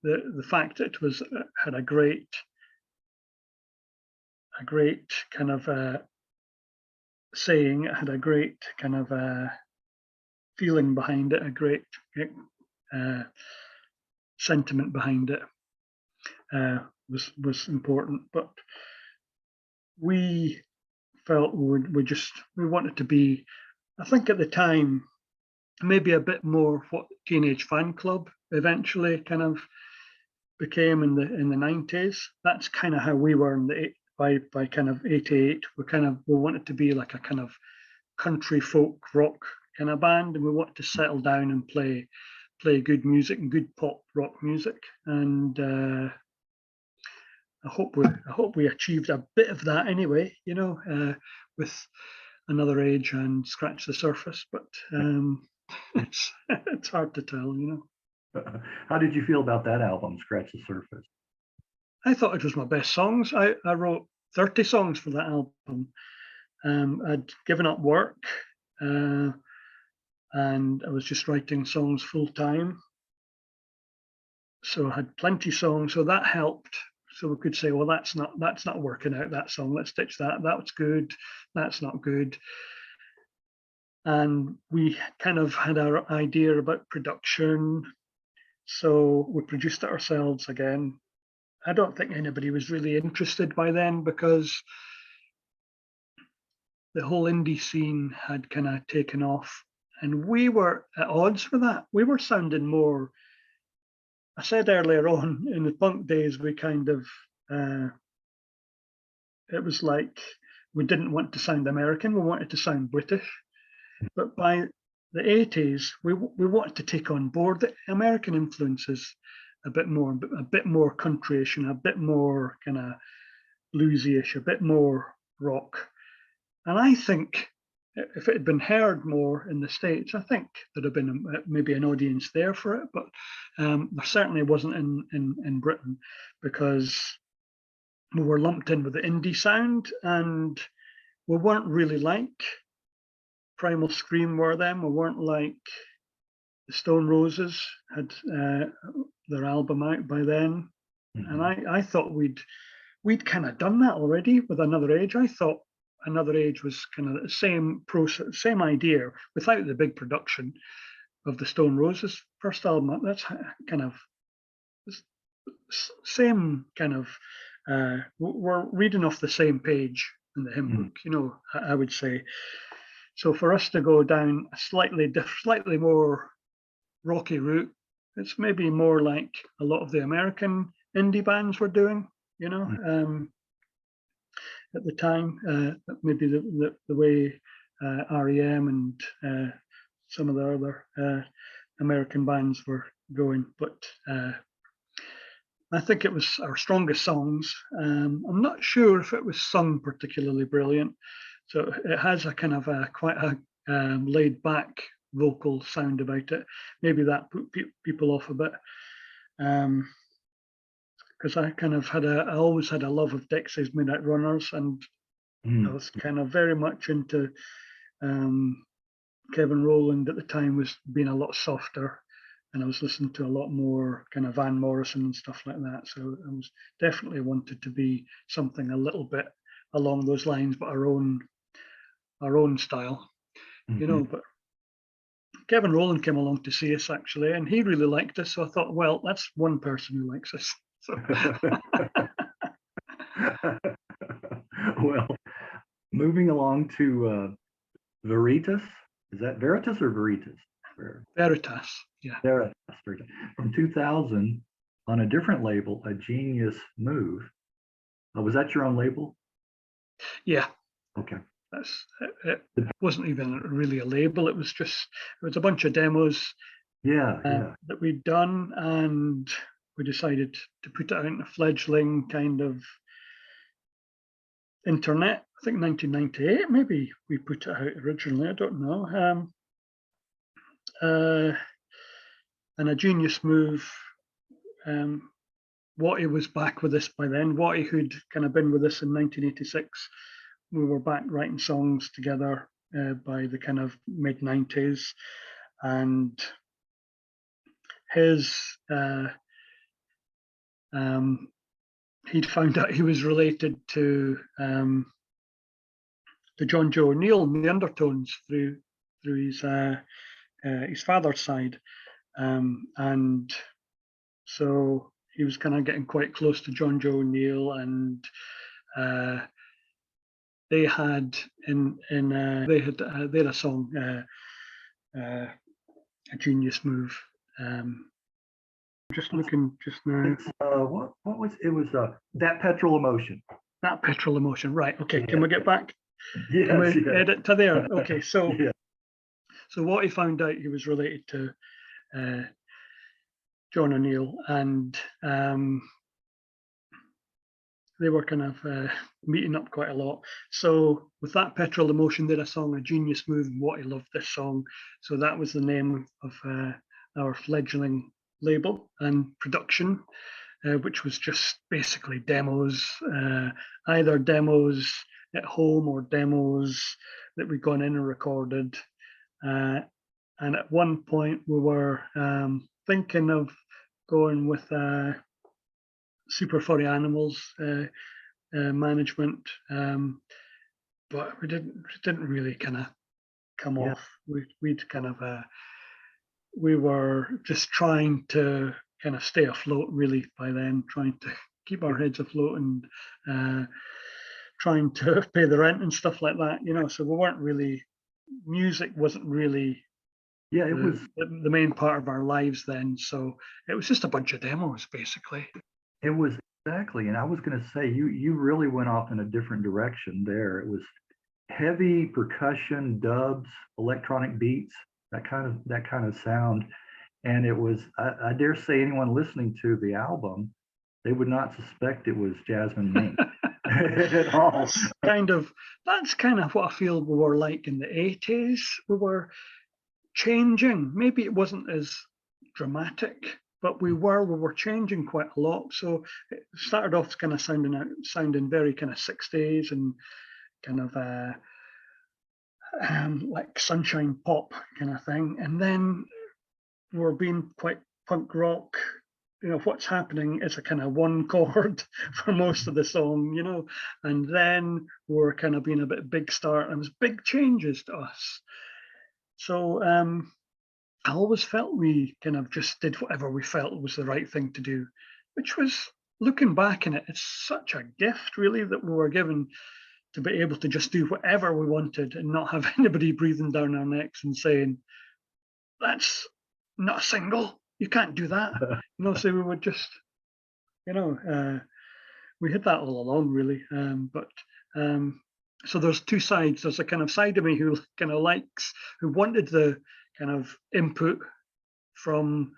The fact that it was had a great kind of saying, it had a great kind of feeling behind it, a great sentiment behind it was important. But we felt we wanted to be, I think at the time, maybe a bit more what Teenage Fan Club eventually kind of became in the 90s. That's kind of how we were in by kind of 88. We wanted to be like a kind of country folk rock kind of band, and we wanted to settle down and play good music and good pop rock music. And I hope we achieved a bit of that anyway, you know, with Another Age and Scratch the Surface. But it's hard to tell, you know. How did you feel about that album, Scratch the Surface? I thought it was my best songs. I wrote 30 songs for that album. I'd given up work, and I was just writing songs full time. So I had plenty of songs, so that helped. So we could say, well, that's not working out, that song. Let's ditch that. That's good. That's not good. And we kind of had our idea about production. So we produced it ourselves again. I don't think anybody was really interested by then, because the whole indie scene had kind of taken off, and we were at odds with that. We were sounding more, I said earlier on, in the punk days, we kind of, it was like we didn't want to sound American, we wanted to sound British. But by the 80s, we wanted to take on board the American influences a bit more countryish, and a bit more kind of bluesy-ish, a bit more rock. And I think if it had been heard more in the States, I think there'd have been maybe an audience there for it. But there certainly wasn't in Britain, because we were lumped in with the indie sound, and we weren't really like Primal Scream were then. We weren't like the Stone Roses had their album out by then. And I thought we'd kind of done that already with Another Age. I thought Another Age was kind of the same process, same idea, without the big production of the Stone Roses first album. That's kind of same kind of, we're reading off the same page in the hymn book, you know, I would say. So for us to go down a slightly more rocky route, it's maybe more like a lot of the American indie bands were doing, you know, at the time. Maybe the way REM and some of the other American bands were going. But I think it was our strongest songs. I'm not sure if it was sung particularly brilliant. So it has a kind of quite a laid back vocal sound about it. Maybe that put people off a bit. Because I kind of I always had a love of Dexys Midnight Runners, and I was kind of very much into Kevin Rowland at the time, was being a lot softer, and I was listening to a lot more kind of Van Morrison and stuff like that. So I was definitely wanted to be something a little bit along those lines, but our own style, you know. Mhm. But Kevin Rowland came along to see us actually, and he really liked us. So I thought, well, that's one person who likes us. So Well, moving along to Veritas. Is that Veritas or Veritas? Veritas, yeah, Veritas. Veritas. From 2000 on a different label, A Genius Move. Was that your own label? yeah. Okay. It wasn't even really a label. It was a bunch of demos Yeah, yeah. that we'd done, and we decided to put it out in a fledgling kind of internet. I think 1998, maybe we put it out originally. I don't know. Uh, and A Genius Move. Watty was back with us by then. Watty, who'd kind of been with us in 1986, we were back writing songs together by the kind of mid 90s, and his he'd found out he was related to John Joe O'Neill and the Undertones through his father's side, and so he was kind of getting quite close to John Joe O'Neill, and they had they had a song, A Genius Move. Just looking just now. It's what was it? Was That Petrol Emotion? That Petrol Emotion, right? Okay, Yeah. can we get back? Yes, Can we yes. edit to there? Okay, so Yeah. so what he found out, he was related to John O'Neill, and they were kind of meeting up quite a lot. So with That Petrol Emotion, did a song, A Genius Move, and What He Loved This Song. So that was the name of our fledgling label and production, which was just basically demos, either demos at home or demos that we'd gone in and recorded. And at one point we were thinking of going with Super Furry Animals management, but we didn't really kind of come Yeah. off. We'd kind of we were just trying to kind of stay afloat really by then, trying to keep our heads afloat and trying to pay the rent and stuff like that, you know. So we weren't really, music wasn't really Yeah, it was the main part of our lives then. So it was just a bunch of demos basically. it was exactly, and I was going to say you really went off in a different direction there. It was heavy percussion, dubs, electronic beats, that kind of sound. And it was, I dare say anyone listening to the album, they would not suspect it was Jasmine Minks at all. That's kind of what I feel we were like in the 80s. We were changing. Maybe it wasn't as dramatic, but we were changing quite a lot. So it started off kind of sounding very kind of 60s and kind of like sunshine pop kind of thing. And then we're being quite punk rock. You know, what's happening is a kind of one chord for most of the song, you know, and then we're kind of being a bit big start, and it was big changes to us. So I always felt we kind of just did whatever we felt was the right thing to do, which was, looking back in it, it's such a gift really that we were given, to be able to just do whatever we wanted and not have anybody breathing down our necks and saying, that's not a single, you can't do that. You know, so we would just, you know, we had that all along really. But so there's two sides. There's a kind of side of me who kind of likes, who wanted the kind of input from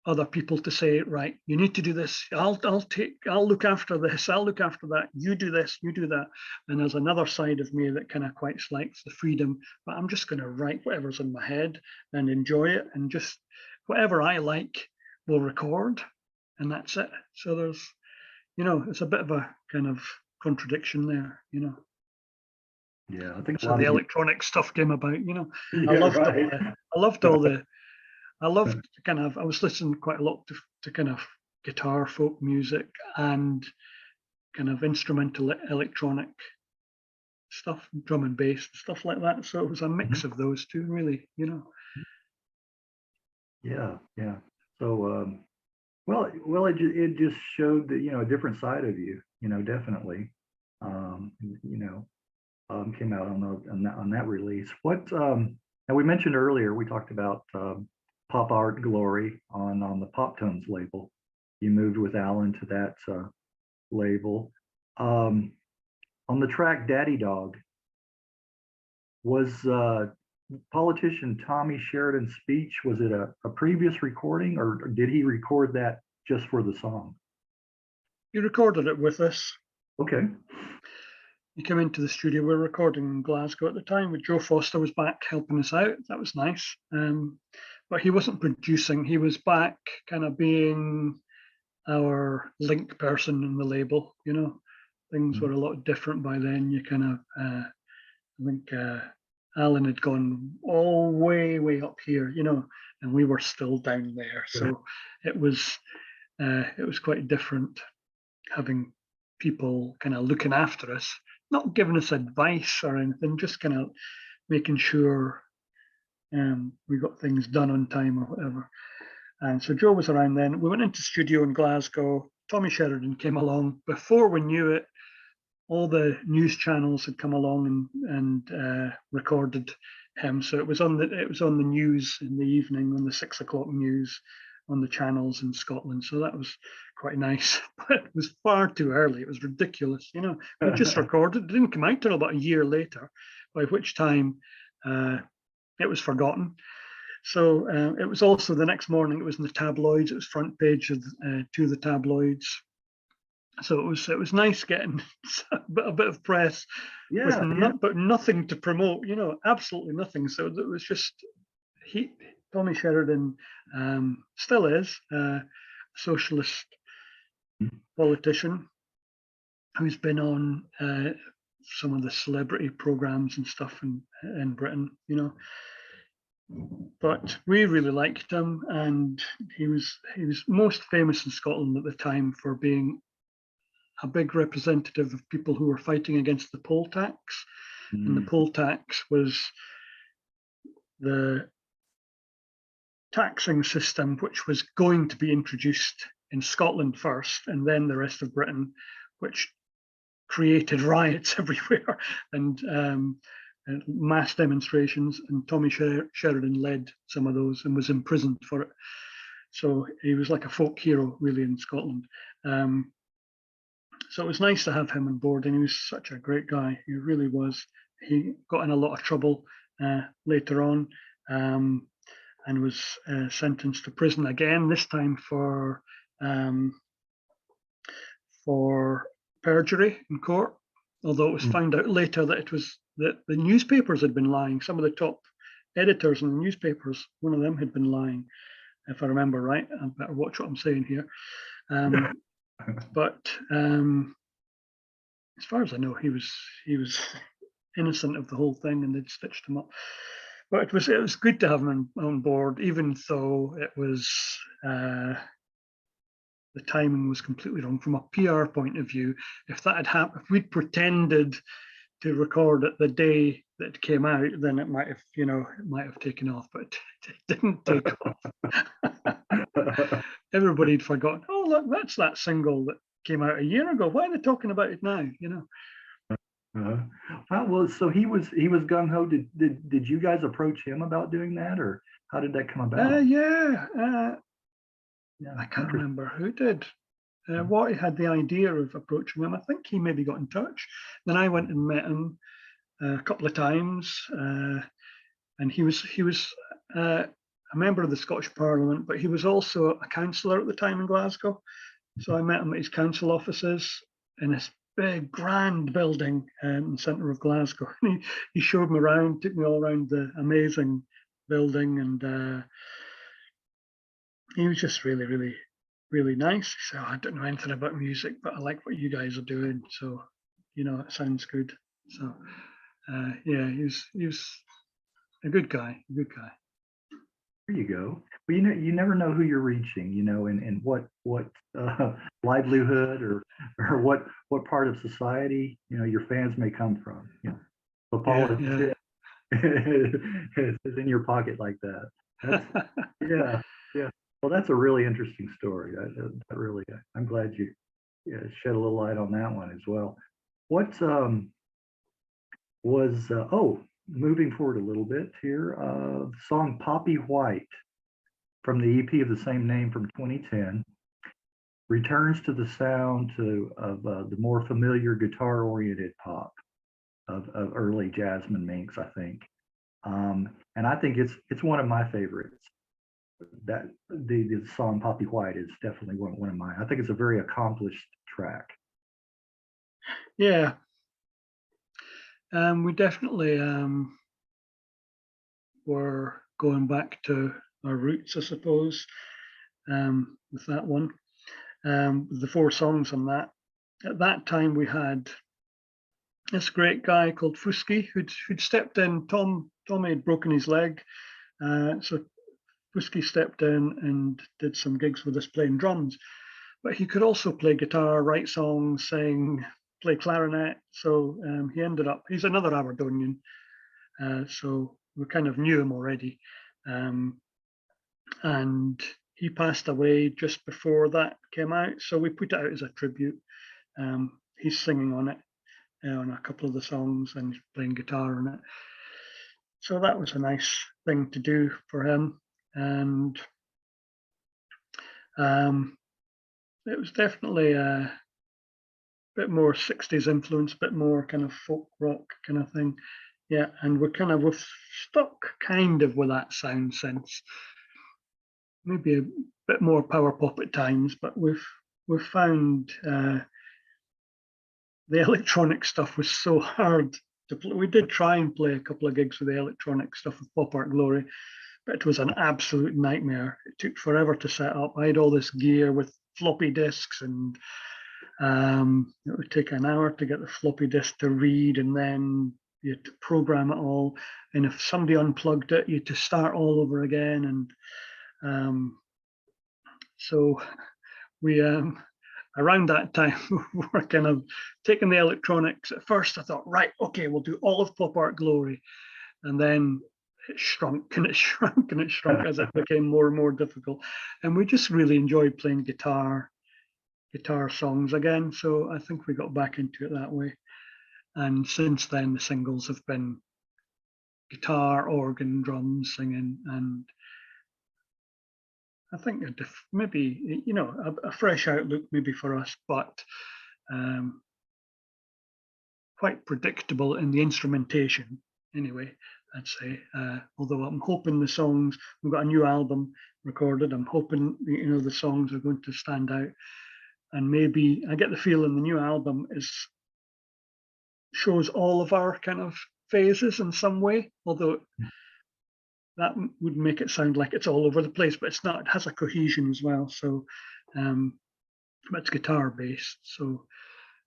other people to say, right, you need to do this. I'll look after this. I'll look after that. You do this. You do that. And there's another side of me that kind of quite likes the freedom. But I'm just going to write whatever's in my head and enjoy it, and just whatever I like, we'll record, and that's it. So there's, you know, it's a bit of a kind of contradiction there, you know. Yeah, I think a So lot the of electronic stuff came about, you know. yeah, right. I loved kind of, I was listening quite a lot to kind of guitar folk music, and kind of instrumental electronic stuff, drum and bass, stuff like that. So it was a mix of those two, really, you know. Yeah, yeah. So, well, it just showed that, a different side of you, definitely. You know, came out on that release. Now we mentioned earlier, we talked about Pop Art Glory on the Poptones label. You moved with Alan to that label. On the track Daddy Dog, was politician Tommy Sheridan's speech, was it a previous recording, or did he record that just for the song? He recorded it with us. Okay. He came into the studio. We were recording in Glasgow at the time, with Joe Foster was back helping us out. That was nice. But he wasn't producing. He was back kind of being our link person in the label, you know. Things were a lot different by then. You kind of, I think Alan had gone all way up here, you know, and we were still down there. So it was quite different having people kind of looking after us, not giving us advice or anything, just kind of making sure we got things done on time or whatever. And so Joe was around then. We went into studio in Glasgow. Tommy Sheridan came along. Before we knew it, all the news channels had come along and recorded him. So it was on the news in the evening, on the 6 o'clock news on the channels in Scotland. So that was quite nice, but it was far too early. It was ridiculous, you know. We just recorded. It didn't come out until about a year later, by which time it was forgotten. So it was also the next morning. It was in the tabloids. It was front page of to the tabloids. So it was nice getting a bit of press, but nothing to promote. You know, absolutely nothing. So it was just Tommy Sheridan still is a socialist politician who's been on some of the celebrity programs and stuff in Britain. You know. But we really liked him, and he was most famous in Scotland at the time for being a big representative of people who were fighting against the poll tax. And the poll tax was the taxing system which was going to be introduced in Scotland first and then the rest of Britain, which created riots everywhere and mass demonstrations, and Tommy Sheridan led some of those and was imprisoned for it. So he was like a folk hero, really, in Scotland. So it was nice to have him on board, and he was such a great guy. He really was. He got in a lot of trouble later on and was sentenced to prison again, this time for perjury in court, although it was found out later that it was that the newspapers had been lying. Some of the top editors in the newspapers, one of them had been lying, if I remember right. I better watch what I'm saying here. But as far as I know, he was innocent of the whole thing, and they'd stitched him up. But it was good to have him on board, even though it was the timing was completely wrong from a PR point of view. If that had happened, if we'd pretended to record it the day that it came out, then it might have taken off, but it didn't take off. Everybody'd forgotten. Oh, look, that's that single that came out a year ago. Why are they talking about it now? You know. Well, so he was gung ho. Did you guys approach him about doing that, or how did that come about? I can't remember who did. Watty had the idea of approaching him. I think he maybe got in touch. Then I went and met him a couple of times, and he was a member of the Scottish Parliament, but he was also a councillor at the time in Glasgow. So I met him at his council offices in this big, grand building in the centre of Glasgow. He showed me around, took me all around the amazing building, and he was just really, really, really nice. So I don't know anything about music, but I like what you guys are doing. So, you know, it sounds good. So, yeah, he was a good guy, There you go. Well, you never know who you're reaching, and what livelihood or what part of society, your fans may come from. But Paul, Yeah, is in your pocket like that. That's yeah, yeah. Well, that's a really interesting story. That really, I'm glad you shed a little light on that one as well. What was moving forward a little bit here, the song Poppy White from the EP of the same name from 2010 returns to the sound of the more familiar guitar-oriented pop of early Jasmine Minks, I think. And I think it's one of my favorites. That the song Poppy White is definitely one of mine. I think it's a very accomplished track. yeah. We definitely were going back to our roots, I suppose, with that one. The 4 songs on that. At that time, we had this great guy called Fusky who'd stepped in. Tom had broken his leg, so Fusky stepped in and did some gigs with us playing drums. But he could also play guitar, write songs, sing, play clarinet. So he ended up. He's another Aberdonian, so we kind of knew him already. And he passed away just bore that came out, so we put it out as a tribute. He's singing on it, on a couple of the songs, and he's playing guitar on it. So that was a nice thing to do for him, and it was definitely a bit more 60s influence, a bit more kind of folk rock kind of thing. Yeah, and we've stuck kind of with that sound since. Maybe a bit more power pop at times, but we've found the electronic stuff was so hard to play. We did try and play a couple of gigs with the electronic stuff with Pop Art Glory, but it was an absolute nightmare. It took forever to set up. I had all this gear with floppy disks, and it would take an hour to get the floppy disk to read, and then you had to program it all. And if somebody unplugged it, you had to start all over again. And so we around that time we were kind of taking the electronics. At first I thought, right, okay, we'll do all of Pop Art Glory, and then it shrunk and it shrunk and it shrunk as it became more and more difficult. And we just really enjoyed playing guitar songs again, so I think we got back into it that way. And since then the singles have been guitar, organ, drums, singing, and I think maybe a fresh outlook maybe for us, but quite predictable in the instrumentation anyway, I'd say. Although I'm hoping the songs, we've got a new album recorded, I'm hoping the songs are going to stand out, and maybe I get the feeling the new album shows all of our kind of phases in some way, although that would make it sound like it's all over the place, but it's not. It has a cohesion as well. So it's guitar based. So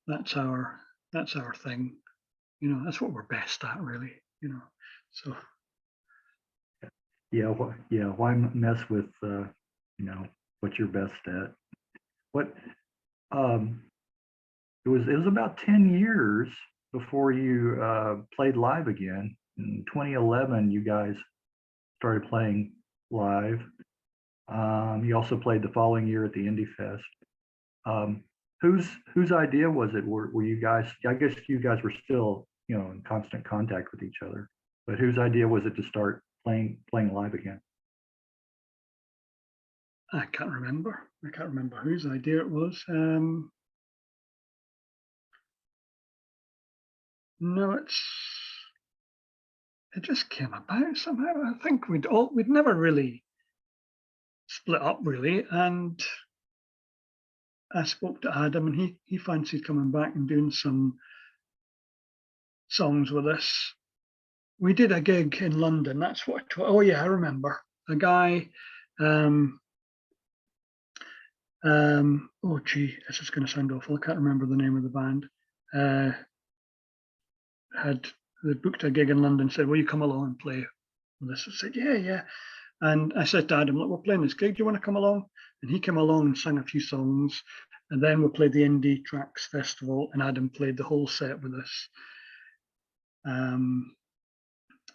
that's our thing. That's what we're best at, really. So yeah, why mess with what you're best at? What it was about 10 years before you played live again. In 2011, you guys started playing live. You also played the following year at the Indie Fest. Whose idea was it? Were you guys? I guess you guys were still in constant contact with each other, but whose idea was it to start playing live again? I can't remember whose idea it was. No, it just came about somehow. I think we'd never really split up really, and I spoke to Adam, and he fancied coming back and doing some songs with us. We did a gig in London. That's what. Oh yeah, I remember a guy. Oh gee, this is going to sound awful. I can't remember the name of the band. They booked a gig in London. Said, "Will you come along and play with us?" I said, "Yeah." And I said to Adam, look, we're playing this gig. Do you want to come along? And he came along and sang a few songs. And then we played the Indie Tracks Festival, and Adam played the whole set with us. And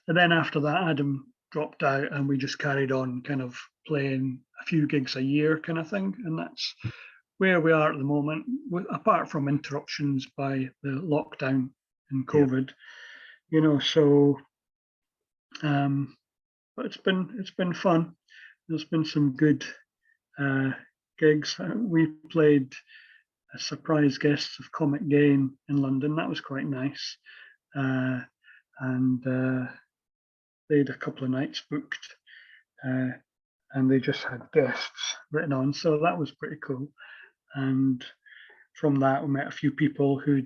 then after that, Adam dropped out, and we just carried on kind of playing a few gigs a year kind of thing. And that's where we are at the moment, apart from interruptions by the lockdown and COVID, you know, so but it's been fun. There's been some good gigs. We played a surprise guests of Comet Gain in London. That was quite nice. And they had a couple of nights booked, and they just had guests written on. So that was pretty cool. And from that, we met a few people who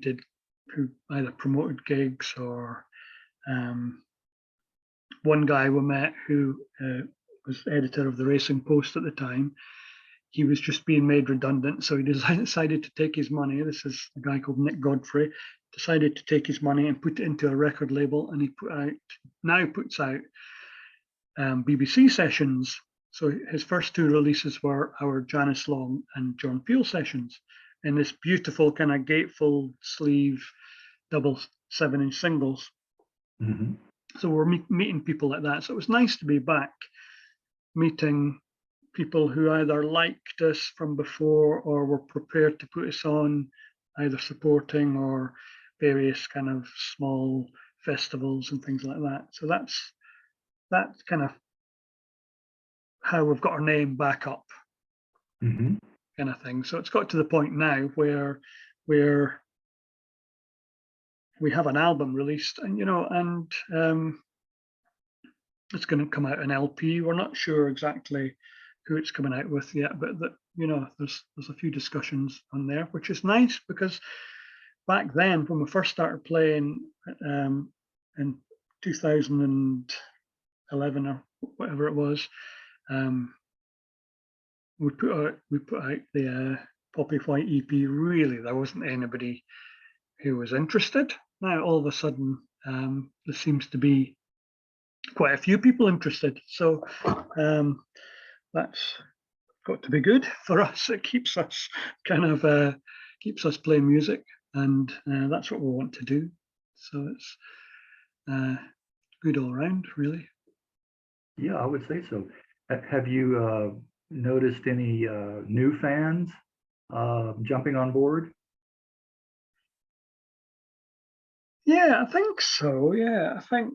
either promoted gigs or one guy we met who was editor of the Racing Post at the time. He was just being made redundant, so he decided to take his money. This is a guy called Nick Godfrey. Decided to take his money and put it into a record label, and he puts out BBC sessions. So his first two releases were our Janice Long and John Peel sessions in this beautiful kind of gatefold sleeve double 7-inch singles. Mm-hmm. So we're meeting people like that. So it was nice to be back meeting people who either liked us from before or were prepared to put us on, either supporting or various kind of small festivals and things like that. So that's kind of how we've got our name back up, Mm-hmm. kind of thing. So it's got to the point now where we have an album released, and it's going to come out an LP. We're not sure exactly who it's coming out with yet, but there's a few discussions on there, which is nice, because back then when we first started playing in 2011 or whatever it was, we put out the Poppy White EP. Really, there wasn't anybody who was interested. Now all of a sudden there seems to be quite a few people interested, so that's got to be good for us. It keeps us keeps us playing music, and that's what we want to do. So it's good all around, really. Yeah, I would say so. Have you noticed any new fans jumping on board? Yeah, I think so. Yeah, I think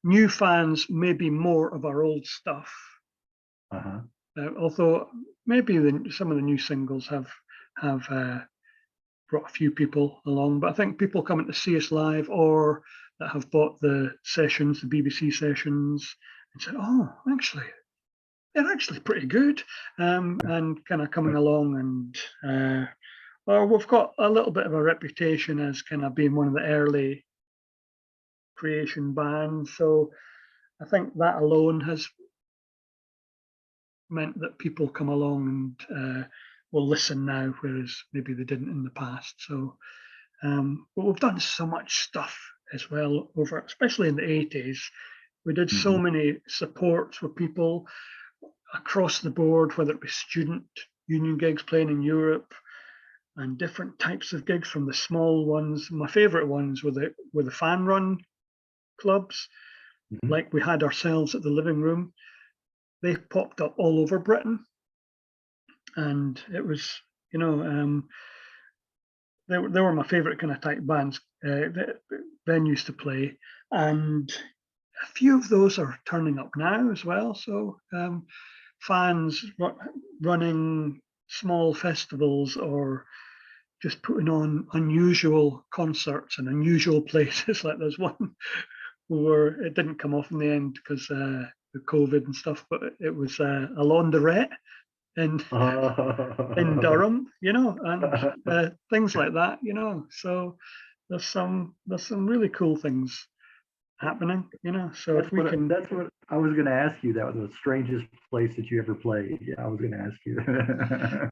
new fans, maybe more of our old stuff. Uh-huh. Although maybe some of the new singles have brought a few people along, but I think people coming to see us live or that have bought the sessions, the BBC sessions, and said, "Oh, actually, they're actually pretty good," and kind of coming along, and well, we've got a little bit of a reputation as kind of being one of the early creation bands, so I think that alone has meant that people come along and will listen now, whereas maybe they didn't in the past. So, but we've done so much stuff as well over, especially in the 80s. We did so Mm-hmm. many supports with people across the board, whether it was student union gigs playing in Europe and different types of gigs, from the small ones. My favorite ones were the fan run clubs, Mm-hmm. like we had ourselves at the Living Room. They popped up all over Britain, and it was, they were my favorite kind of type bands, venues to play, and a few of those are turning up now as well. So fans running small festivals or just putting on unusual concerts in unusual places. Like there's one where it didn't come off in the end because the COVID and stuff, but it was a laundrette in Durham, and things like that, So there's some really cool things happening, So if we can, That's what I was going to ask you. That was the strangest place that you ever played. Yeah, I was going to ask you.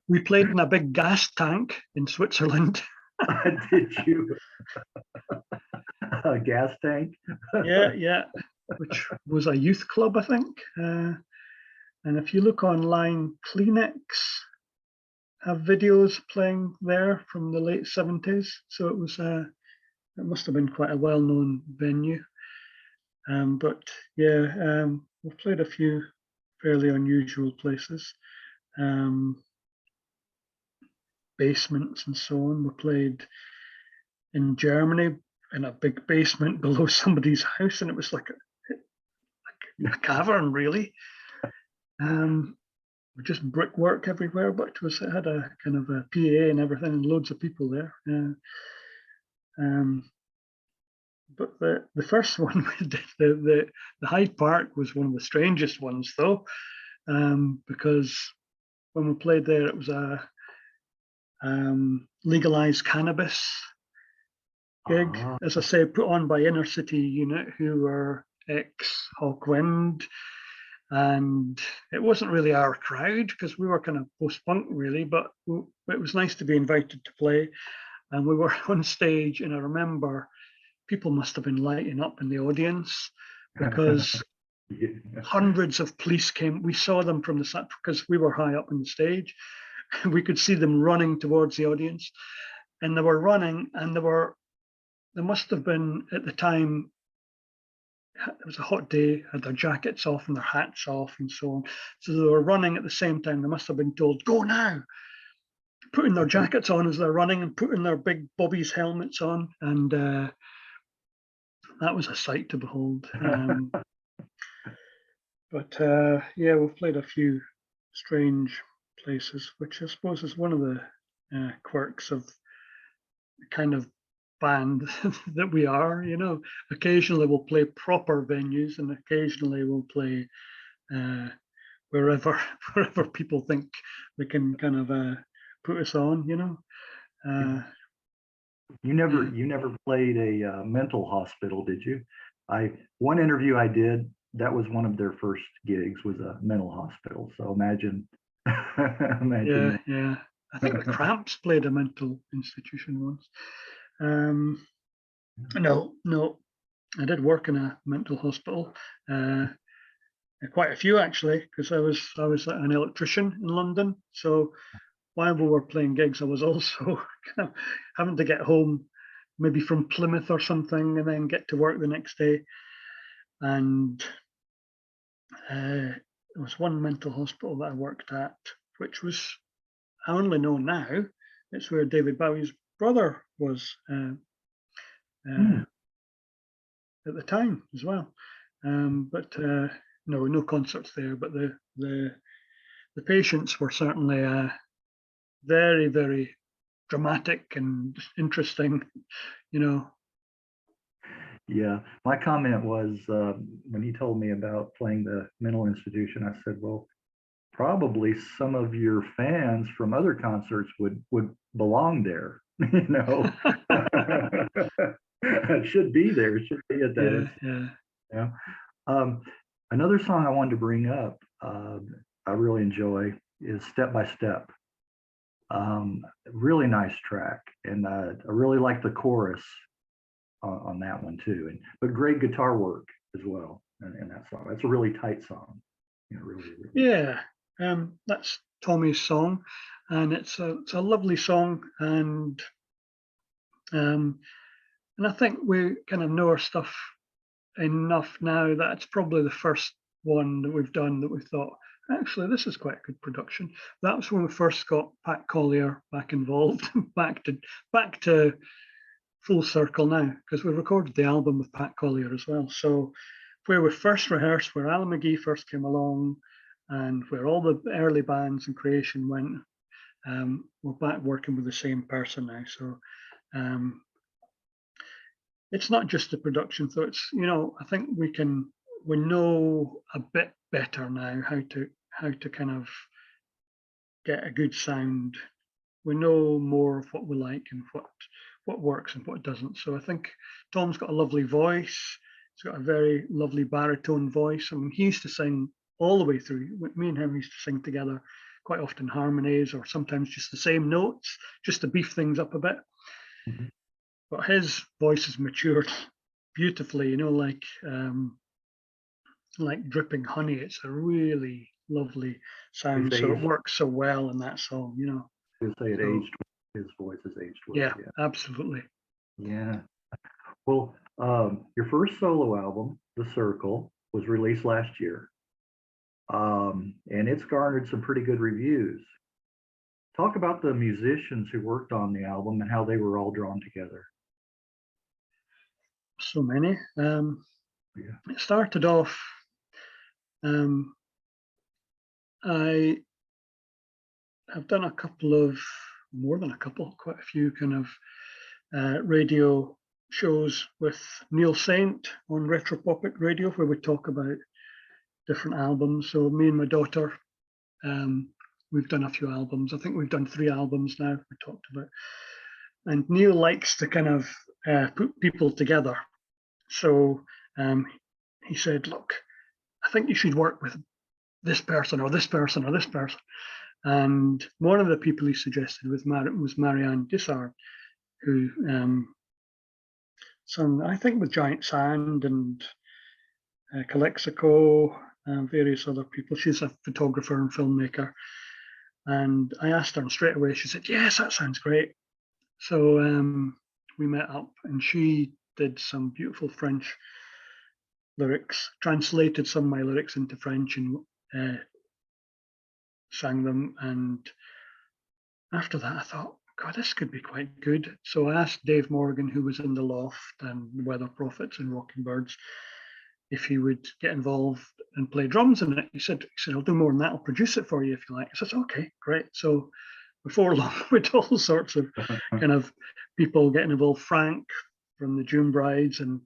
we played in a big gas tank in Switzerland. Did you? A gas tank? Yeah. which was a youth club, I think. And if you look online, Kleenex have videos playing there from the late 70s. So it was it must have been quite a well-known venue. But yeah, we've played a few fairly unusual places, basements and so on. We played in Germany in a big basement below somebody's house, and it was like a cavern, really. Just brickwork everywhere, but it had a kind of a PA and everything, and loads of people there. But the first one we did, the Hyde Park was one of the strangest ones, though, because when we played there, it was a legalized cannabis gig, as I say, put on by Inner City Unit, who were ex-Hawkwind. And it wasn't really our crowd because we were kind of post-punk, really, but it was nice to be invited to play. And we were on stage, and I remember people must have been lighting up in the audience because hundreds of police came. We saw them from the side because we were high up on the stage. We could see them running towards the audience, and they were running, and there must have been at the time, it was a hot day, had their jackets off and their hats off and so on. So they were running at the same time. They must have been told, go now, putting their jackets on as they're running and putting their big Bobby's helmets on. And that was a sight to behold. But yeah, we've played a few strange places, which I suppose is one of the quirks of the kind of band that we are. Occasionally we'll play proper venues, and occasionally we'll play wherever people think they can kind of put us on. You never played a mental hospital, did you? One interview I did, that was one of their first gigs, was a mental hospital. So imagine. Yeah. I think the Cramps played a mental institution once. No, I did work in a mental hospital, quite a few actually, because I was an electrician in London. So while we were playing gigs, I was also kind of having to get home, maybe from Plymouth or something, and then get to work the next day. And there was one mental hospital that I worked at, which was, I only know now, it's where David Bowie's brother was at the time as well. But no concerts there. But the patients were certainly very, very dramatic and interesting. Yeah, my comment was when he told me about playing the mental institution, I said, well, probably some of your fans from other concerts would belong there. It should be there. It should be at that. Yeah. Another song I wanted to bring up, I really enjoy, is Step by Step. Really nice track, and I really like the chorus on that one too. But great guitar work as well in that song. That's a really tight song. Really. Yeah. That's Tommy's song, and it's a lovely song, and I think we kind of know our stuff enough now that it's probably the first one that we've done that we thought, actually, this is quite a good production. That was when we first got Pat Collier back involved, back to full circle now, because we recorded the album with Pat Collier as well. So where we first rehearsed, where Alan McGee first came along, and where all the early bands and creation went, we're back working with the same person now. So it's not just the production, so it's, I think we know a bit better now how to kind of get a good sound. We know more of what we like and what works and what doesn't. So I think Tom's got a lovely voice. He's got a very lovely baritone voice. I mean, he used to sing all the way through. Me and him used to sing together, quite often harmonies or sometimes just the same notes, just to beef things up a bit. Mm-hmm. But his voice has matured beautifully, like like dripping honey. It's a really lovely sound. It's So it aged. works so well in that song, you know. You say it So aged. His voice is aged well. yeah, Yeah. absolutely. Yeah. Well, your first solo album, The Circle, was released last year, and it's garnered some pretty good reviews. Talk about the musicians who worked on the album and how they were all drawn together. So many. Yeah. It started off. Um, I have done a couple of, more than a couple, quite a few kind of radio shows with Neil Saint on Retropopic Radio, where we talk about different albums. So me and my daughter, we've done a few albums. I think we've done 3 albums now. We talked about, and Neil likes to kind of put people together. So he said, "Look, I think you should work with this person or this person or this person." And one of the people he suggested was Marianne Dissard, who sung, I think, with Giant Sand and Calexico and various other people. She's a photographer and filmmaker. And I asked her, and straight away she said, "Yes, that sounds great." So we met up, and she did some beautiful French lyrics, translated some of my lyrics into French, and sang them. And after that, I thought, God, this could be quite good. So I asked Dave Morgan, who was in The Loft and Weather Prophets and Rocking Birds, if he would get involved and play drums in it. He said, "I'll do more than that. I'll produce it for you if you like." I said, "Okay, great." So before long, with all sorts of kind of people getting involved. Frank from the June Brides and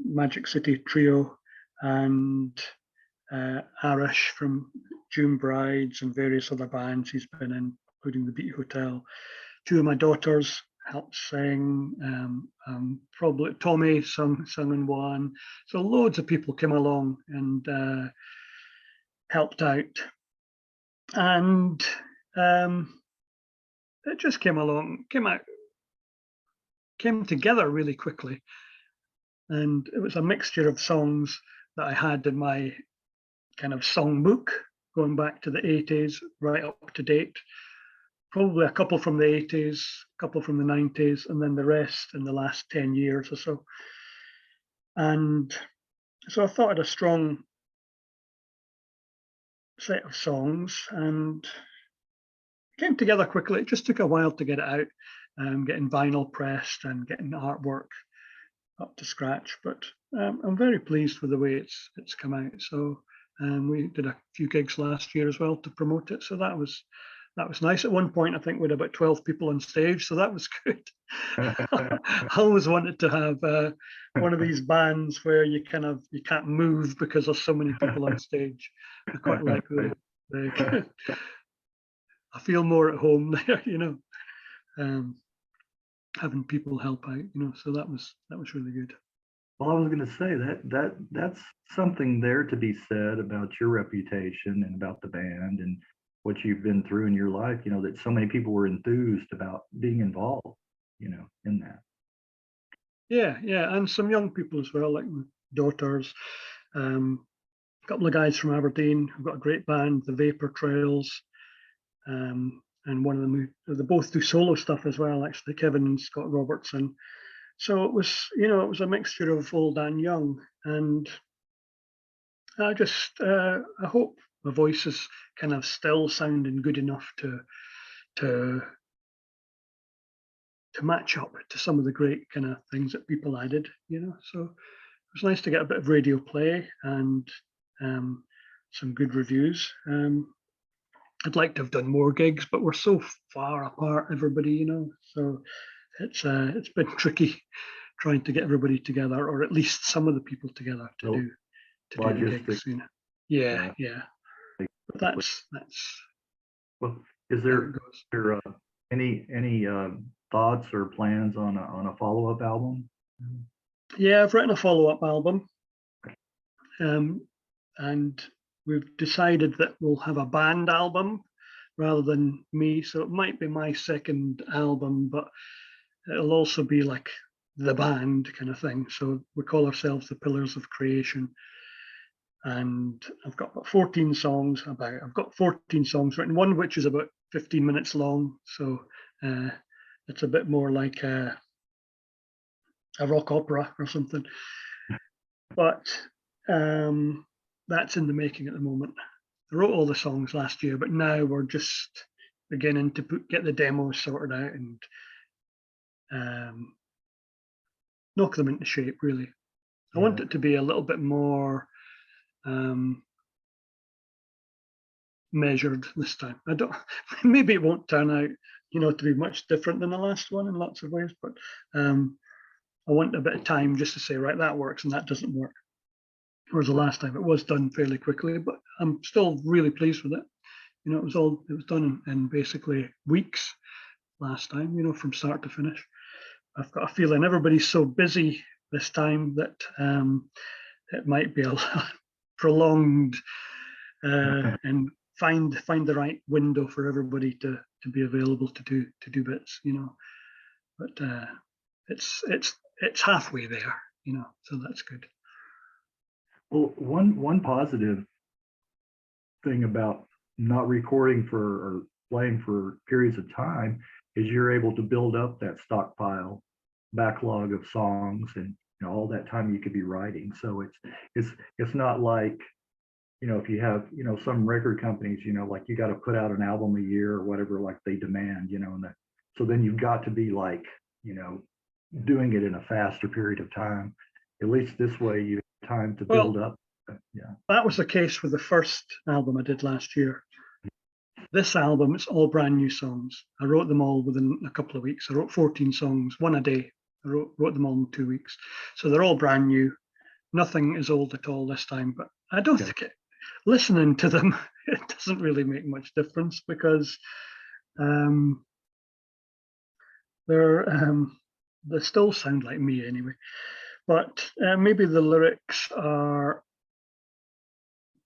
Magic City Trio, and Arish from June Brides and various other bands he's been in, including the Beat Hotel. 2 of my daughters helped sing. Probably Tommy sung in one. So loads of people came along and helped out, and it just came together really quickly. And it was a mixture of songs that I had in my kind of songbook going back to the 80s, right up to date. Probably a couple from the 80s, a couple from the 90s, and then the rest in the last 10 years or so. And so I thought I had a strong set of songs, and it came together quickly. It just took a while to get it out, getting vinyl pressed and getting the artwork up to scratch. But I'm very pleased with the way it's come out. So we did a few gigs last year as well to promote it. So that was nice. At one point, I think we had about 12 people on stage, so that was good. I always wanted to have one of these bands where you can't move because there's so many people on stage. I quite like the I feel more at home there, having people help out, So that was really good. Well, I was going to say that's something there to be said about your reputation and about the band and what you've been through in your life, that so many people were enthused about being involved, in that. Yeah, and some young people as well, like my daughters. A couple of guys from Aberdeen who've got a great band, the Vapor Trails, and one of them, they both do solo stuff as well, actually, Kevin and Scott Robertson. So it was a mixture of old and young, and I just I hope my voice is kind of still sounding good enough to match up to some of the great kind of things that people added, So it was nice to get a bit of radio play and some good reviews. I'd like to have done more gigs, but we're so far apart, everybody, So it's been tricky trying to get everybody together, or at least some of the people together to do the gigs. Yeah. But that's well. Is there any thoughts or plans on a follow-up album? Yeah, I've written a follow-up album, and we've decided that we'll have a band album rather than me. So it might be my second album, but it'll also be like the band kind of thing. So we call ourselves the Pillars of Creation. And I've got about 14 songs. I've got 14 songs written, one which is about 15 minutes long. So it's a bit more like a rock opera or something. But that's in the making at the moment. I wrote all the songs last year, but now we're just beginning to get the demos sorted out and knock them into shape, really. I want it to be a little bit more measured this time. I don't. Maybe it won't turn out, to be much different than the last one in lots of ways. But I want a bit of time just to say, right, that works and that doesn't work. Whereas the last time it was done fairly quickly, but I'm still really pleased with it. It was done in basically weeks last time. From start to finish. I've got a feeling everybody's so busy this time that it might be a prolonged and find the right window for everybody to be available to do bits, But it's halfway there, so that's good. Well, one positive thing about not recording or playing for periods of time is you're able to build up that stockpile backlog of songs and all that time you could be writing. So it's not like if you have some record companies like you got to put out an album a year or whatever like they demand and that, so then you've got to be like doing it in a faster period of time. At least this way you have time to build up. That was the case with the first album I did last year. This album, it's all brand new songs. I wrote them all within a couple of weeks. I wrote 14 songs, one a day. I wrote them all in 2 weeks. So they're all brand new. Nothing is old at all this time, but I don't think listening to them, it doesn't really make much difference because they still sound like me anyway. But maybe the lyrics are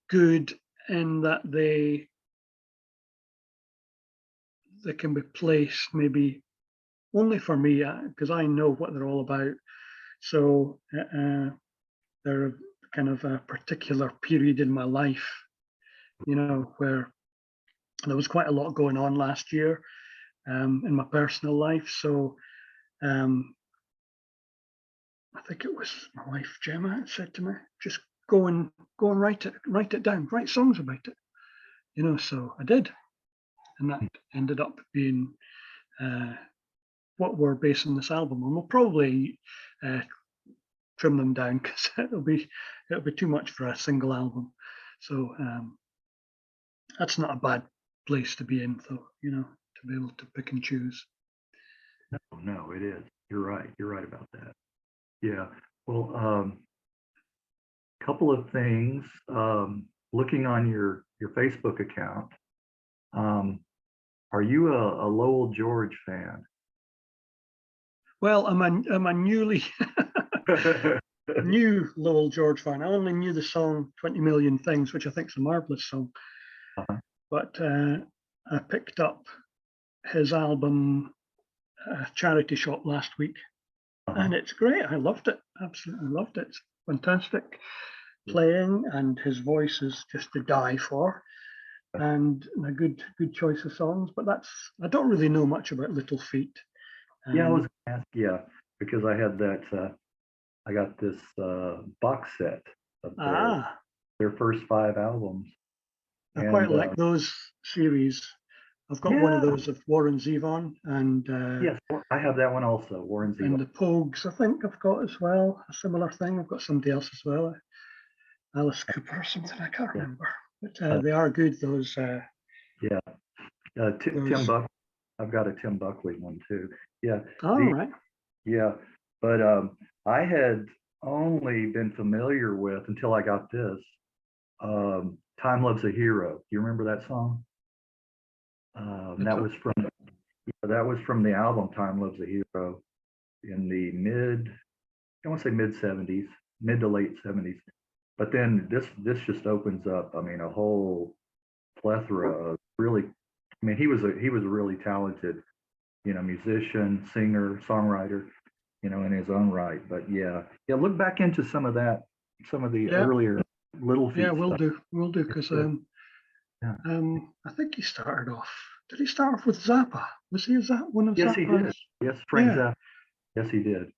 good in that they can be placed maybe only for me because I know what they're all about. So they're kind of a particular period in my life, where there was quite a lot going on last year in my personal life. So I think it was my wife Gemma said to me, just go and write it down, write songs about it. So I did, and that ended up being what we're basing this album on. We'll probably trim them down because it'll be too much for a single album. So that's not a bad place to be in, though. To be able to pick and choose. No, it is. You're right. You're right about that. Yeah. Well, couple of things. Looking on your Facebook account, are you a Lowell George fan? Well, I'm a newly new Lowell George fan. I only knew the song 20 Million Things, which I think is a marvelous song. But I picked up his album Charity Shop last week, and it's great. I loved it. Absolutely loved it. It's fantastic playing, and his voice is just to die for, and a good choice of songs. But I don't really know much about Little Feat. Yeah, I was gonna ask, because I had that. I got this box set of their first 5 albums. I quite like those series. I've got one of those of Warren Zevon and yes, I have that one also, Warren Zevon. And the Pogues, I think I've got as well, a similar thing. I've got somebody else as well, Alice Cooper or something, I can't remember. But they are good, those. Tim Buckley. I've got a Tim Buckley one too. Yeah. Right. Yeah, but I had only been familiar with until I got this. Time Loves a Hero. Do you remember that song? That was from the album Time Loves a Hero in the I want to say mid 70s, mid to late 70s. But then this just opens up, a whole plethora of really, he was a really talented, musician, singer, songwriter. in his own right. But yeah, look back into some of that, some of the Yeah, earlier Little Feat yeah, stuff. we'll do, It's because good. Yeah. I think he started off. Did he start off with Zappa? Was he one of Yes, he did. Zappa's? Yes, Frank Yeah, Zappa. Yes, he did.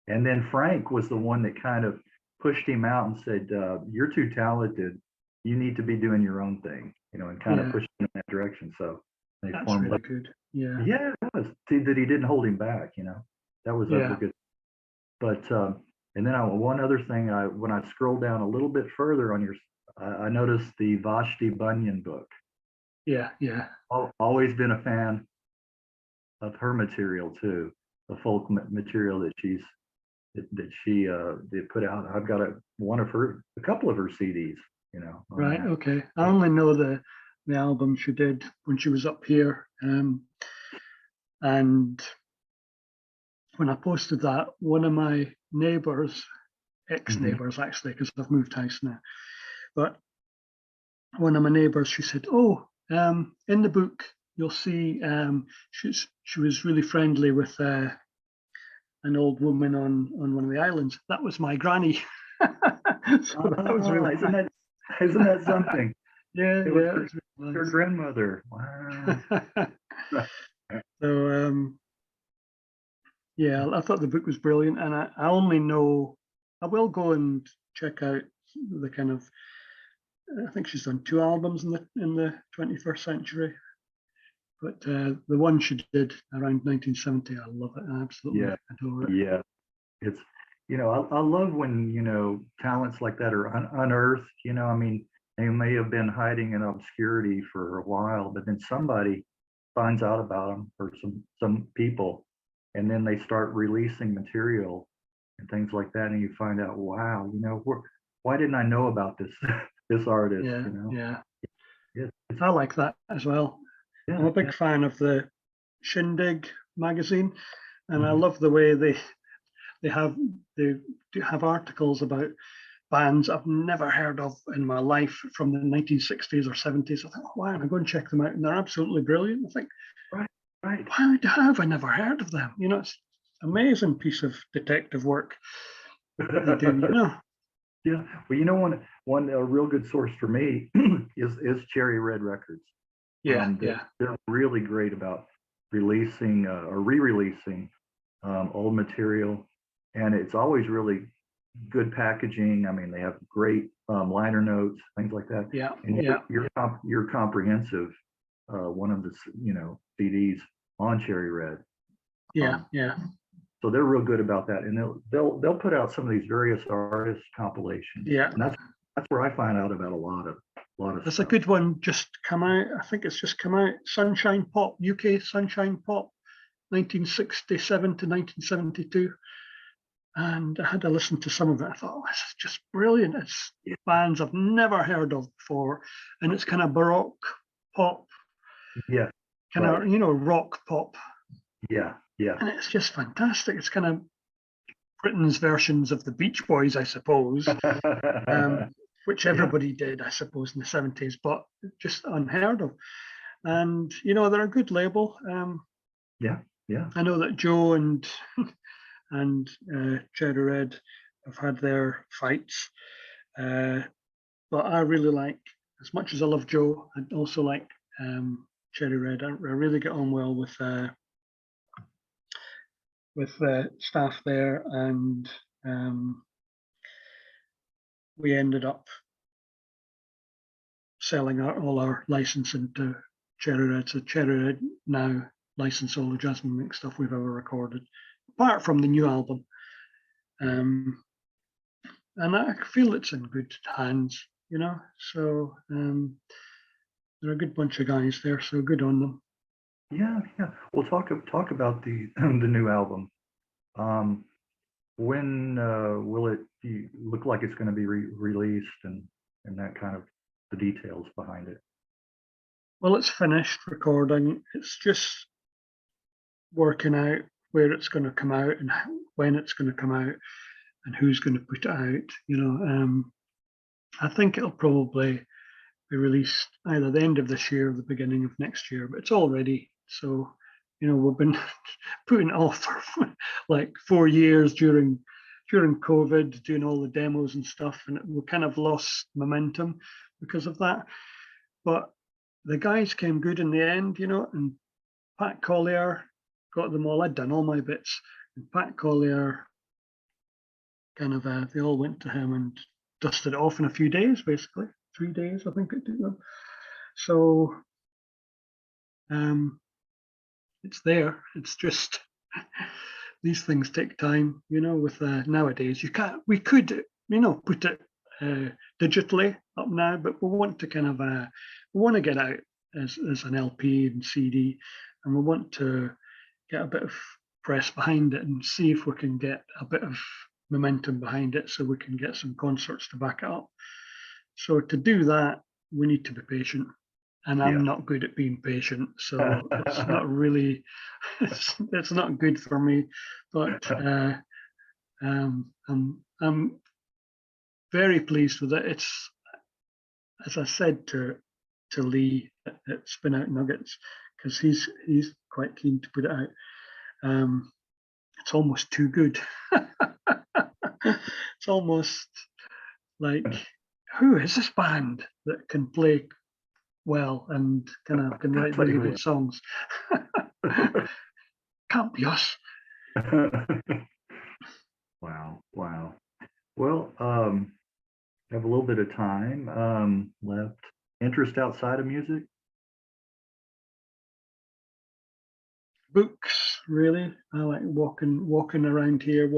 And then Frank was the one that kind of pushed him out and said, "You're too talented. You need to be doing your own thing," and kind of yeah, pushed him in that direction. So they that's formed. really good. Yeah, Yeah, it was. See that he didn't hold him back. That was a yeah, good. But and then one other thing, when I scrolled down a little bit further on I noticed the Vashti Bunyan book. yeah, yeah. Always been a fan of her material too, the folk material that she did put out. I've got a couple of her CDs, on Right. that. Okay. I only know the album she did when she was up here, and when I posted that, one of my neighbours, Mhm. ex-neighbours actually, because I've moved house now, but one of my neighbours, she said, "Oh, in the book you'll see she was really friendly with an old woman on one of the islands. That was my granny." So that was really Isn't that something? yeah, It was yeah, it's her really grandmother. Wow. nice. So yeah, I thought the book was brilliant, and I only know I will go and check out the kind of. I think she's done two albums in the 21st century, but the one she did around 1970, I love it. I absolutely Yeah, adore it. yeah. It's I love when talents like that are unearthed. I mean, they may have been hiding in obscurity for a while, but then somebody finds out about them, or some people, and then they start releasing material and things like that, and you find out, wow, why didn't I know about this this artist? Yeah, yeah, Yeah, I like that as well. I'm yeah, a big yeah. fan of the Shindig magazine, and I Mhm. love the way they have they do have articles about bands I've never heard of in my life from the 1960s or 70s. I think, oh, wow, I'm going to check them out, and they're absolutely brilliant. I think, Right, right. why have I never heard of them? It's an amazing piece of detective work that they do. Yeah. Well, one a real good source for me is Cherry Red Records. Yeah, They're, yeah, they're really great about releasing or re-releasing old material, and it's always really good packaging. I mean, they have great liner notes, things like that, yeah, and yeah, you're comprehensive. One of the CDs on Cherry Red. yeah, Um, yeah. so they're real good about that, and they'll put out some of these various artist compilations, Yeah. and that's where I find out about a lot of There's a stuff. good one just come out. I think it's just come out. Sunshine Pop, UK Sunshine Pop, 1967 to 1972. And I had to listen to some of it. I thought, oh, this is just brilliant. It's Yeah, bands I've never heard of before. And it's kind of Baroque pop, yeah, kind right. of, rock pop. Yeah, yeah, And it's just fantastic. It's kind of Britain's versions of the Beach Boys, I suppose, which yeah, everybody did, I suppose, in the 70s, but just unheard of. And, they're a good label. yeah, yeah. I know that Joe and Cherry Red have had their fights. Uh, But I really like, as much as I love Joe, I also like Cherry Red. I really get on well with staff there, and we ended up selling all our licensing to Cherry Red. So Cherry Red now license all the Jasmine Minks stuff we've ever recorded, apart from the new album. And I feel it's in good hands. So they're a good bunch of guys there. So good on them. Yeah, yeah. We'll talk about the the new album. Um, when will it look like it's going to be released, and that kind of the details behind it? Well, it's finished recording. It's just working out where it's going to come out and when it's going to come out and who's going to put it out. I think it'll probably be released either the end of this year or the beginning of next year, but it's all ready. So we've been putting it off for like 4 years during COVID, doing all the demos and stuff, and we kind of lost momentum because of that. But the guys came good in the end, and Pat Collier got them all. I'd done all my bits, and Pat Collier kind of they all went to him and dusted it off in a few days, basically 3 days, I think it took them. So it's there. It's just these things take time, with nowadays. We could put it digitally up now, but we want to kind of we want to get out as an LP and CD, and we want to get a bit of press behind it and see if we can get a bit of momentum behind it so we can get some concerts to back it up. So to do that, we need to be patient. And I'm not good at being patient, so it's not really, it's not good for me. But I'm very pleased with it. It's, as I said to Lee at Spin Out Nuggets, because he's quite keen to put it out. It's almost too good. It's almost like, who is this band that can play well and can write really good songs? Can't be us. Wow. Well, I have a little bit of time left. Interest outside of music? Books, really. I like walking around here.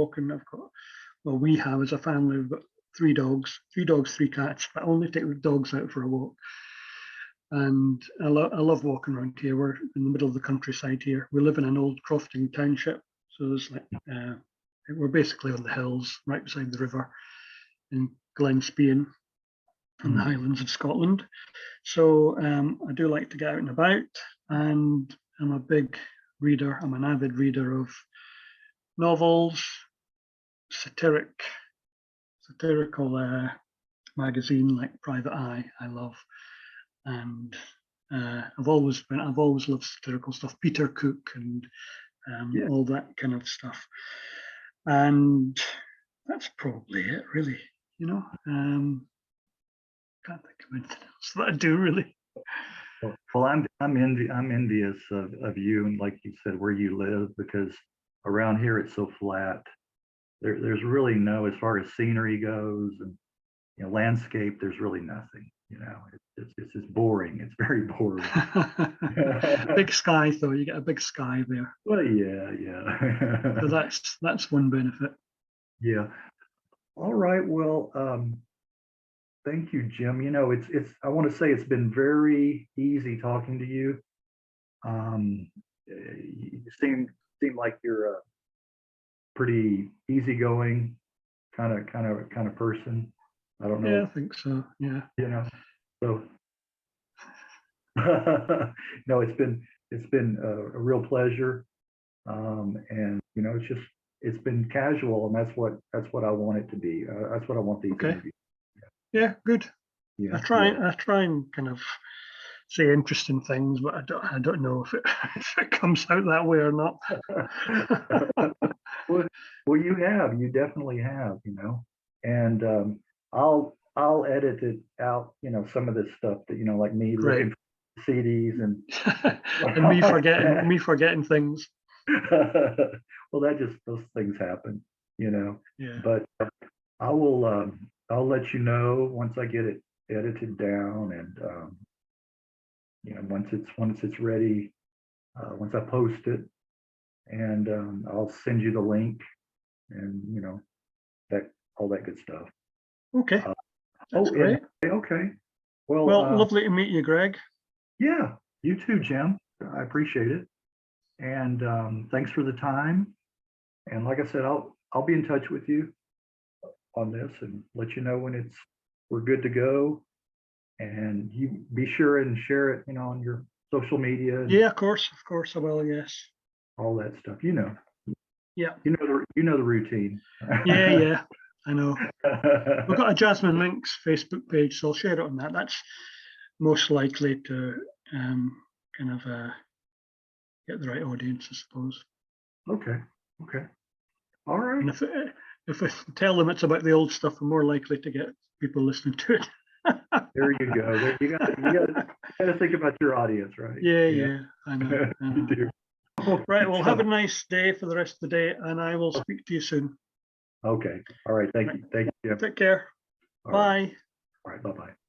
We have as a family, we've got 3 dogs, 3 cats, but I only take the dogs out for a walk. And I love walking around here. We're in the middle of the countryside here. We live in an old crofting township, so there's we're basically on the hills right beside the river in Glenspian in the Highlands of Scotland. So I do like to get out and about, and I'm a big reader. I'm an avid reader of novels, satirical magazine like Private Eye. I love. And I've always loved satirical stuff, Peter Cook and all that kind of stuff. And that's probably it, really. Can't think of anything else that I do, really. Well, I'm envious of you, and like you said, where you live, because around here it's so flat. There's really no, as far as scenery goes and landscape, there's really nothing. It's just boring. It's very boring. Big sky, though. You get a big sky there. Well, yeah. So that's one benefit. Yeah. All right. Well, thank you, Jim. It's I want to say it's been very easy talking to you. You seem like you're a pretty easygoing kind of person. I don't know. Yeah, I think so. Yeah. So no, it's been a real pleasure, and it's been casual, and that's what I want it to be. That's what I want these interviews. Yeah, good. Yeah, I try and kind of say interesting things, but I don't know if it comes out that way or not. Well, you definitely have, and I'll edit it out, some of this stuff that, like me looking for CDs and and me forgetting things. Well, those things happen, Yeah. but I'll let you know once I get it edited down, and once it's ready, once I post it, and I'll send you the link, and that all that good stuff. Okay. That's great. Okay. Well, lovely to meet you, Greg. Yeah, you too, Jim. I appreciate it, and thanks for the time. And like I said, I'll be in touch with you on this and let you know when we're good to go. And you be sure and share it, on your social media. Yeah, of course I will. Yes. All that stuff, Yeah. You know the routine. Yeah. I know. We've got a Jasmine Minks Facebook page, so I'll share it on that. That's most likely to kind of get the right audience, I suppose. Okay. Okay. All right. And if I tell them it's about the old stuff, I'm more likely to get people listening to it. There you go. There you gotta think about your audience, right? Yeah, I know. You do. Right, well, have a nice day for the rest of the day, and I will speak to you soon. Okay. All right. Thank you. Thank you. Take care. All right. Bye. All right. Bye-bye.